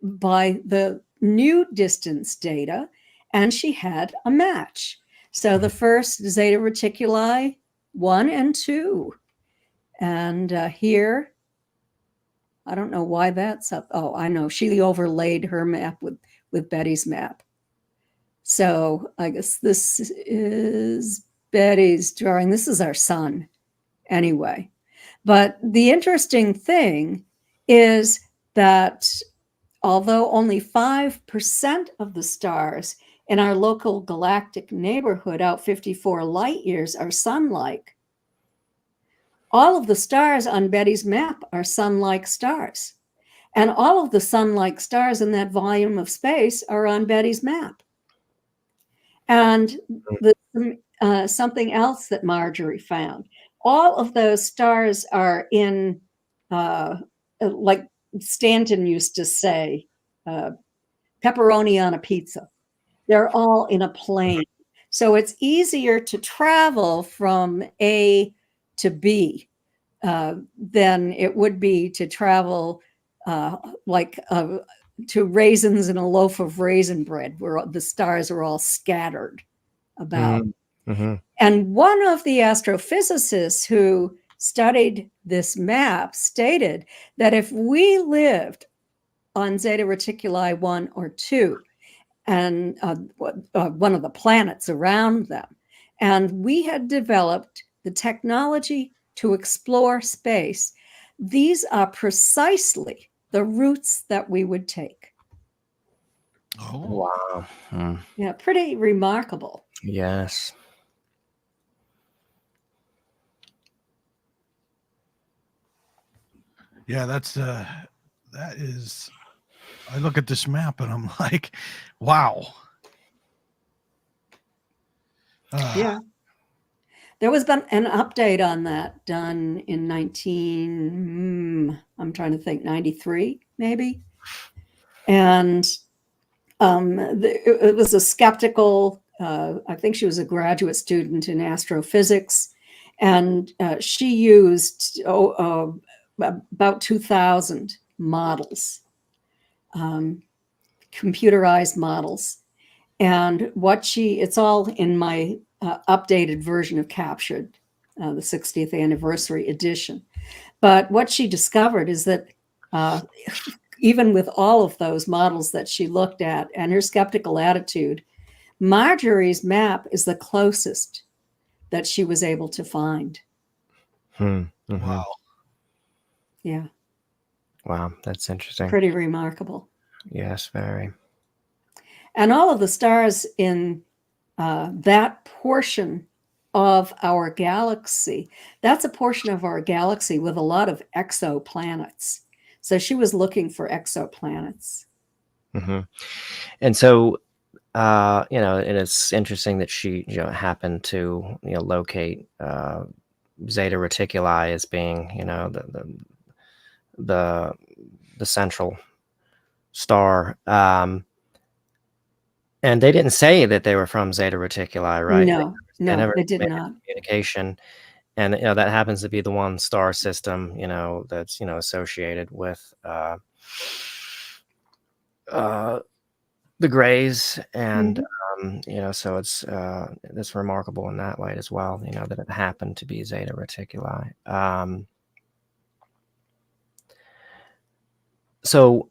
by the new distance data, and she had a match. So the first Zeta Reticuli 1 and 2. And here, I don't know why that's up. Oh, I know. She overlaid her map with Betty's map. So I guess this is Betty's drawing. This is our sun anyway. But the interesting thing is that although only 5% of the stars in our local galactic neighborhood out 54 light years are sun-like, all of the stars on Betty's map are sun-like stars. And all of the sun-like stars in that volume of space are on Betty's map. And something else that Marjorie found, all of those stars are in, like Stanton used to say, pepperoni on a pizza. They're all in a plane. So it's easier to travel from A to B than it would be to travel to raisins in a loaf of raisin bread, where the stars are all scattered about. Mm-hmm. And one of the astrophysicists who studied this map stated that if we lived on Zeta Reticuli 1 or 2, and one of the planets around them, and we had developed the technology to explore space, these are precisely the routes that we would take. Oh, wow. Yeah, pretty remarkable. Yes. Yeah, that is I look at this map and I'm like, wow. Yeah. There was been an update on that done in I'm trying to think, 93 maybe. And it was a skeptical, I think she was a graduate student in astrophysics, and she used about 2,000 models, computerized models. And it's all in my updated version of Captured, the 60th anniversary edition. But what she discovered is that even with all of those models that she looked at and her skeptical attitude, Marjorie's map is the closest that she was able to find. Mm-hmm. Wow. Yeah. Wow, that's interesting. Pretty remarkable. Yes, very. And all of the stars in that portion of our galaxy, that's a portion of our galaxy with a lot of exoplanets. So she was looking for exoplanets. Mm-hmm. And so, and it's interesting that she, happened to, locate Zeta Reticuli as being, the central star. And they didn't say that they were from Zeta Reticuli, right? No, they did made not. Communication. And, that happens to be the one star system, that's, associated with the Greys. And, so it's remarkable in that light as well, that it happened to be Zeta Reticuli. So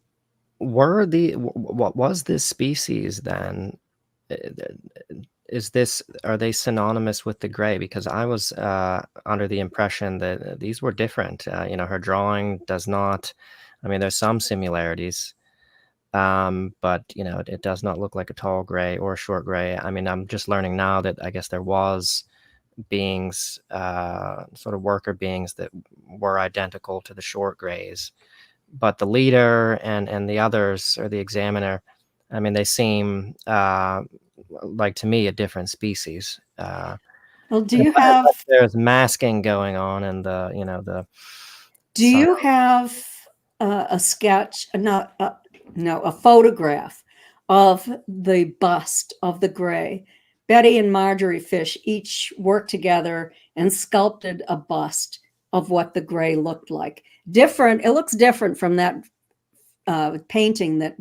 what was this species then? Are they synonymous with the Gray? Because I was under the impression that these were different. Her drawing does not, there's some similarities, but it does not look like a tall Gray or a short Gray. I'm just learning now that I guess there was beings, sort of worker beings that were identical to the short Grays, but the leader and the others, or the examiner, they seem like, to me, a different species. Well, do you have? There's masking going on, and the. Do you have a sketch? No, a photograph of the bust of the Gray. Betty and Marjorie Fish each worked together and sculpted a bust of what the Gray looked like. Different. It looks different from that painting that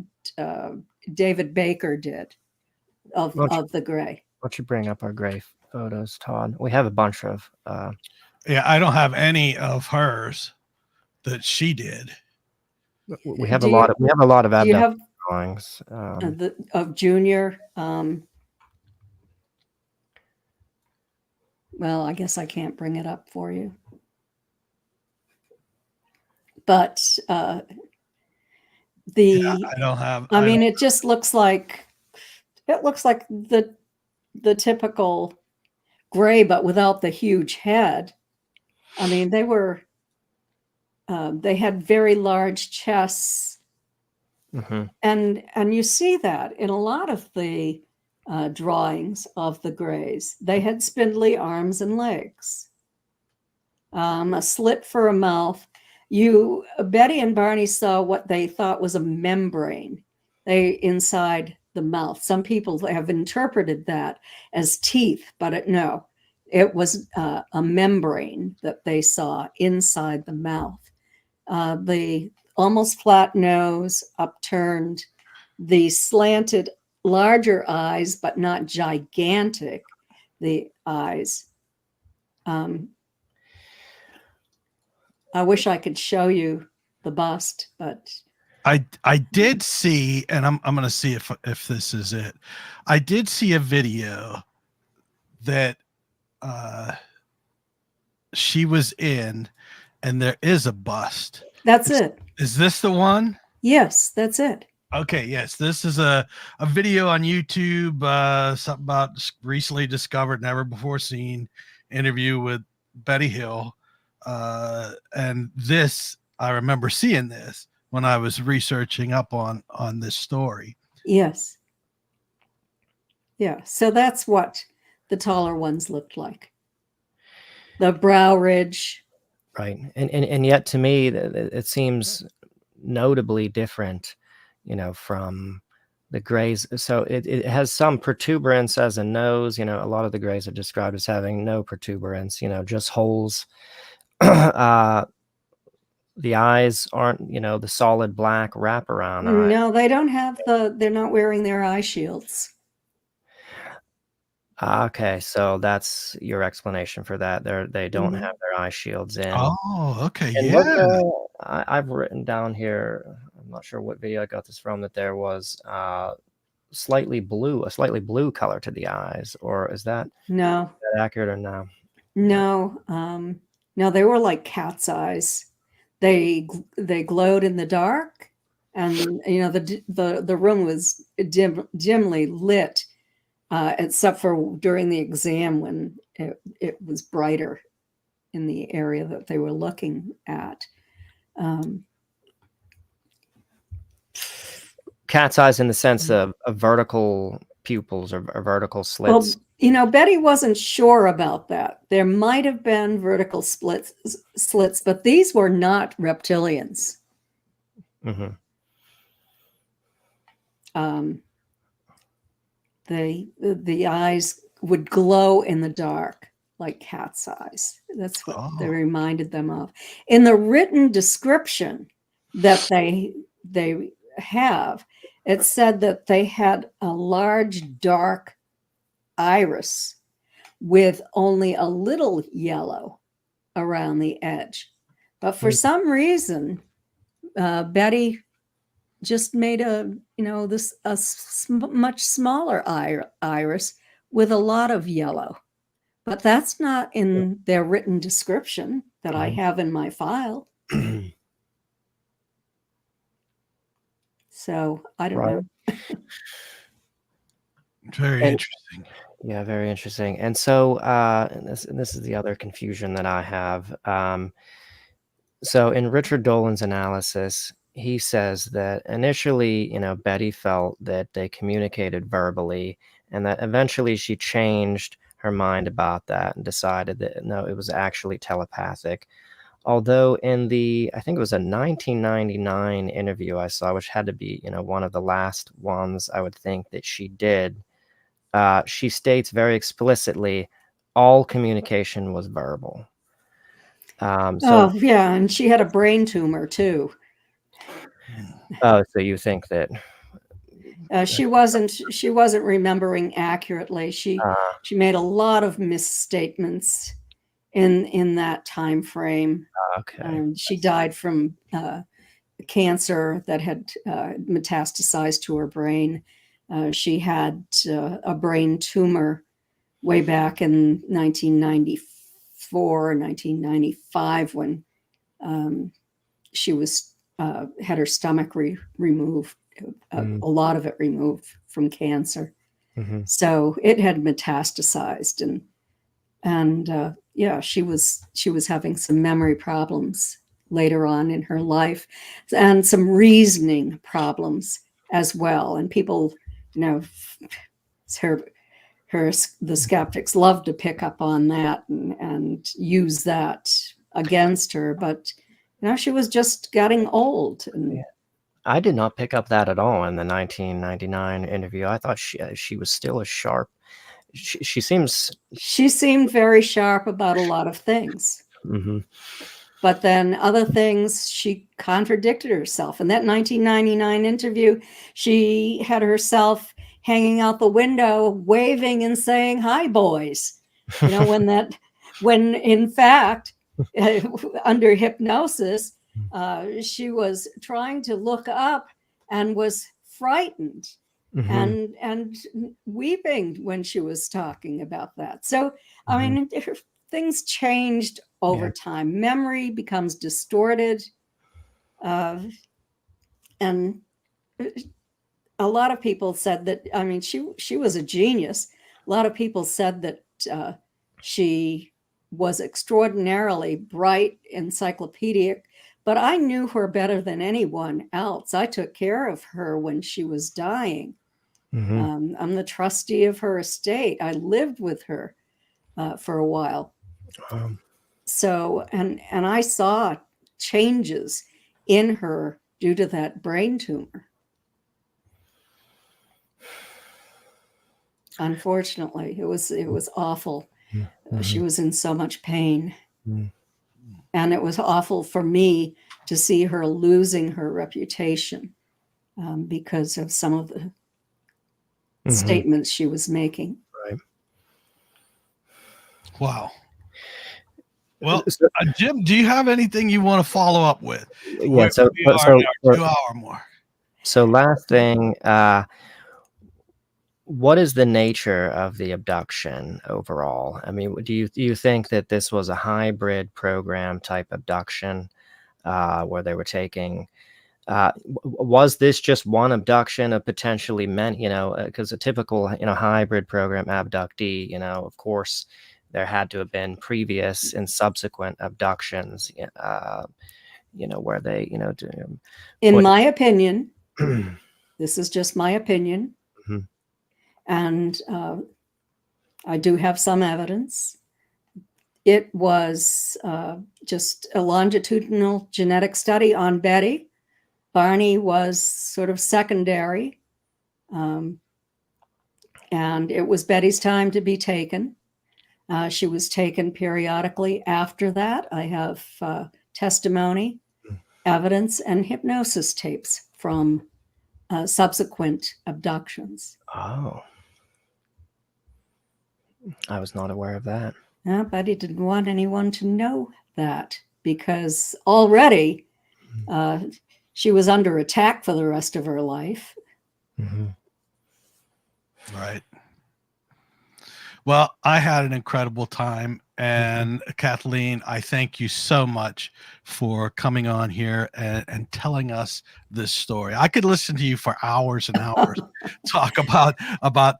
David Baker did of the Gray. Why don't you bring up our Gray photos, Todd? We have a bunch of. Yeah, I don't have any of hers that she did. We have a lot of abduction drawings of Junior. Well, I guess I can't bring it up for you, but I don't have. It just looks like the typical Gray, but without the huge head. They were. They had very large chests, and you see that in a lot of the drawings of the Greys. They had spindly arms and legs, a slit for a mouth. Betty and Barney saw what they thought was a membrane inside the mouth. Some people have interpreted that as teeth, but no, it was a membrane that they saw inside the mouth. The almost flat nose, upturned, the slanted larger eyes, but not gigantic, the eyes. I wish I could show you the bust, but I did see, and I'm going to see if this is it. I did see a video that she was in, and there is a bust. That's it. Is this the one? Yes, that's it. Okay, yes. This is a video on YouTube, something about recently discovered, never before seen interview with Betty Hill. And this, I remember seeing this, when I was researching up on this story. Yes. Yeah. So that's what the taller ones looked like. The brow ridge. Right. And yet to me, it seems notably different, from the grays. So it has some protuberance as a nose. A lot of the grays are described as having no protuberance, just holes. The eyes aren't, the solid black wraparound eye. No, they don't have they're not wearing their eye shields. Okay, so that's your explanation for that. They don't have their eye shields in. Oh, okay, And yeah. I've written down here, I'm not sure what video I got this from, that there was a slightly blue color to the eyes, or is that accurate or no? No, no, they were like cat's eyes. They glowed in the dark, and the room was dimly lit, except for during the exam when it was brighter in the area that they were looking at. Cat's eyes in the sense of vertical pupils or vertical slits. Well, Betty wasn't sure about that. There might have been vertical slits, but these were not reptilians. Mm-hmm. The eyes would glow in the dark like cat's eyes. That's what they reminded them of. In the written description that they have, it said that they had a large dark iris with only a little yellow around the edge. But for some reason, Betty just made a much smaller iris with a lot of yellow. But that's not in their written description that I have in my file. So I don't know. Very interesting. Yeah, very interesting. And so, and this is the other confusion that I have. So in Richard Dolan's analysis, he says that initially, Betty felt that they communicated verbally, and that eventually she changed her mind about that and decided that no, it was actually telepathic. Although in I think it was a 1999 interview I saw, which had to be, one of the last ones I would think that she did, she states very explicitly, all communication was verbal. So yeah, and she had a brain tumor too. Oh, so you think that she wasn't remembering accurately. She made a lot of misstatements in that time frame. Okay. She died from cancer that had metastasized to her brain. She had a brain tumor way back in 1994, 1995 when she was had her stomach removed, a lot of it removed from cancer. Mm-hmm. So it had metastasized, and yeah, she was having some memory problems later on in her life, and some reasoning problems as well. And people, the skeptics love to pick up on that and use that against her, but she was just getting old. And I did not pick up that at all in the 1999 interview. I thought she was still as sharp. She seemed very sharp about a lot of things. Mm-hmm. But then other things, she contradicted herself. In that 1999 interview, she had herself hanging out the window, waving and saying, "Hi, boys." When in fact, under hypnosis, she was trying to look up and was frightened. Mm-hmm. and weeping when she was talking about that. So, I mean, things changed over time. Memory becomes distorted. And a lot of people said that, I mean, she was a genius. A lot of people said that she was extraordinarily bright, encyclopedic, but I knew her better than anyone else. I took care of her when she was dying. I'm the trustee of her estate. I lived with her for a while. So, and I saw changes in her due to that brain tumor. Unfortunately, it was awful. She was in so much pain. And it was awful for me to see her losing her reputation because of some of the statements she was making. Right. Wow. Well, Jim, do you have anything you want to follow up with? Yeah. So, we are in our 2-hour mark. So last thing, what is the nature of the abduction overall? I mean, do you think that this was a hybrid program type abduction where they were taking? Was this just one abduction of potentially many? Because a typical hybrid program abductee, of course, there had to have been previous and subsequent abductions. Where they in my opinion, this is just my opinion. And I do have some evidence. It was just a longitudinal genetic study on Betty. Barney was sort of secondary. And it was Betty's time to be taken. She was taken periodically after that. I have testimony, evidence, and hypnosis tapes from subsequent abductions. Oh. I was not aware of that. Yeah, Betty didn't want anyone to know that because already she was under attack for the rest of her life. Right. Well, I had an incredible time. And Kathleen, I thank you so much for coming on here and telling us this story. I could listen to you for hours and hours talk about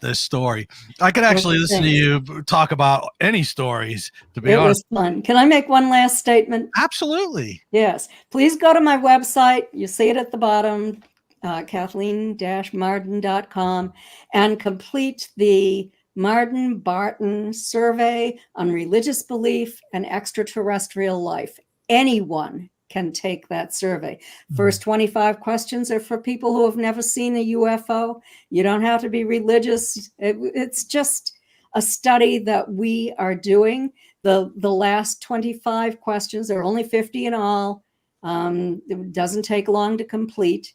this story. I could actually listen to you talk about any stories, to be honest. It was fun. Can I make one last statement? Absolutely. Yes. Please go to my website. You see it at the bottom, Kathleen-Marden.com, and complete the Marden-Barton survey on religious belief and extraterrestrial life. Anyone can take that survey. First 25 questions are for people who have never seen a UFO. You don't have to be religious. It's just a study that we are doing. The last 25 questions, there are only 50 in all. It doesn't take long to complete.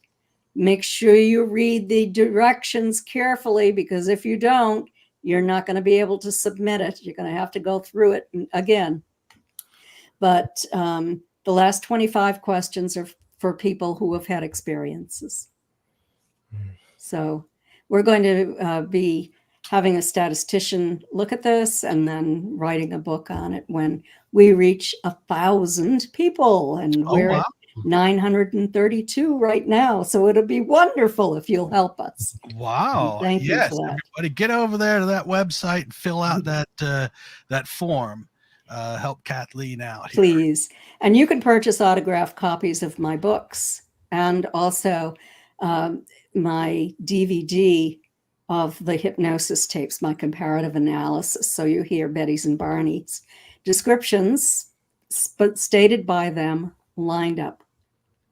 Make sure you read the directions carefully, because if you don't, you're not going to be able to submit it. You're going to have to go through it again. But the last 25 questions are for people who have had experiences. So we're going to be having a statistician look at this and then writing a book on it when we reach 1,000 people. And we're at 932 right now. So it'll be wonderful if you'll help us. Wow. Thank you for that. Everybody get over there to that website and fill out that form. Help Kathleen out here. Please. And you can purchase autographed copies of my books and also my DVD of the hypnosis tapes, my comparative analysis. So you hear Betty's and Barney's descriptions, but stated by them, lined up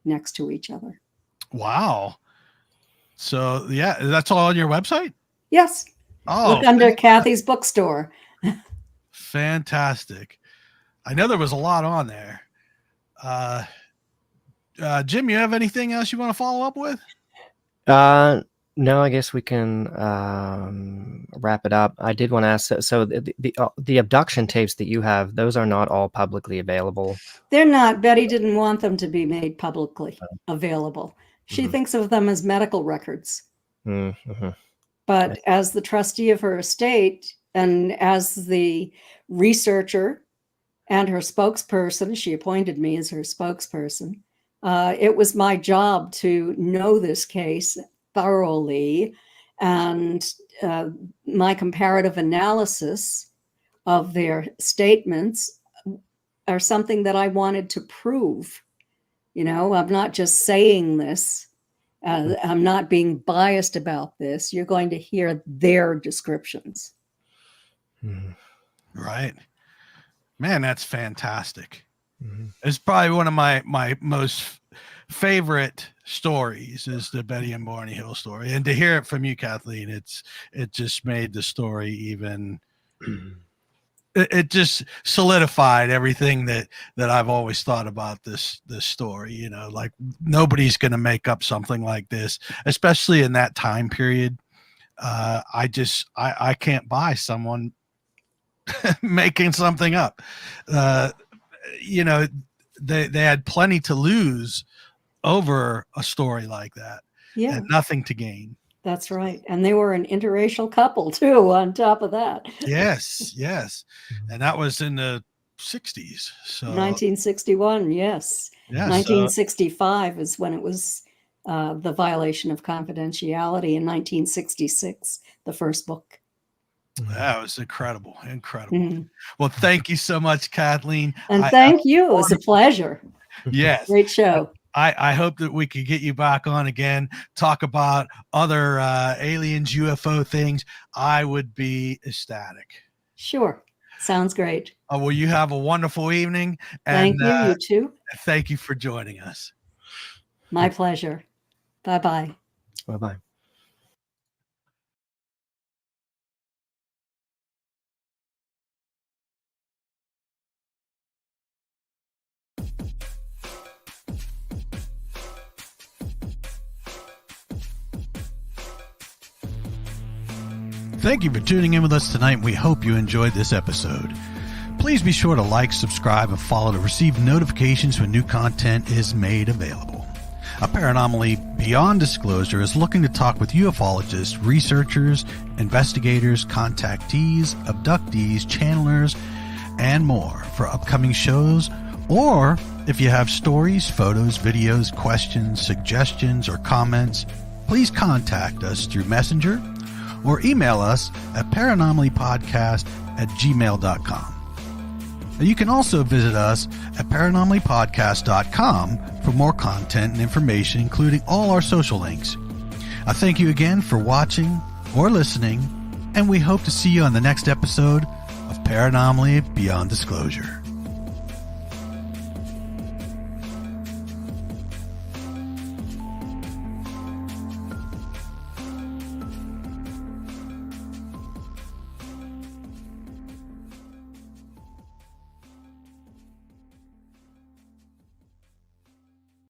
next to each other. Wow. So yeah, that's all on your website? Yes. Oh, look under Kathy's bookstore. Fantastic. I know there was a lot on there. Jim, you have anything else you want to follow up with? No, I guess we can wrap it up. I did want to ask, so the abduction tapes that you have, those are not all publicly available? They're not. Betty didn't want them to be made publicly available. She thinks of them as medical records. But as the trustee of her estate and as the researcher and her spokesperson, she appointed me as her spokesperson. It was my job to know this case thoroughly, and my comparative analysis of their statements are something that I wanted to prove I'm not just saying this. I'm not being biased about this. You're going to hear their descriptions. Right. Man, that's fantastic. Mm-hmm. It's probably one of my most favorite stories is the Betty and Barney Hill story. And to hear it from you, Kathleen, it just made the story even it just solidified everything that I've always thought about this story. Like nobody's going to make up something like this, especially in that time period. I can't buy someone making something up. They had plenty to lose over a story like that. Yeah, and nothing to gain. That's right. And they were an interracial couple too, on top of that. Yes. And that was in the 60s. So 1961, yes. Yeah, 1965 is when it was the violation of confidentiality. In 1966, the first book. That was incredible. Well, thank you so much, Kathleen. And thank you. It was a pleasure. Yes. Great show. I hope that we could get you back on again, talk about other aliens, UFO things. I would be ecstatic. Sure. Sounds great. Well, you have a wonderful evening. Thank you. You too. Thank you for joining us. My pleasure. Bye-bye. Bye-bye. Thank you for tuning in with us tonight. We hope you enjoyed this episode. Please be sure to like, subscribe, and follow to receive notifications when new content is made available. A Paranomaly Beyond Disclosure is looking to talk with ufologists, researchers, investigators, contactees, abductees, channelers, and more for upcoming shows. Or if you have stories, photos, videos, questions, suggestions, or comments, please contact us through Messenger or email us at paranomalypodcast@gmail.com. You can also visit us at paranomalypodcast.com for more content and information, including all our social links. I thank you again for watching or listening, and we hope to see you on the next episode of Paranomaly Beyond Disclosure.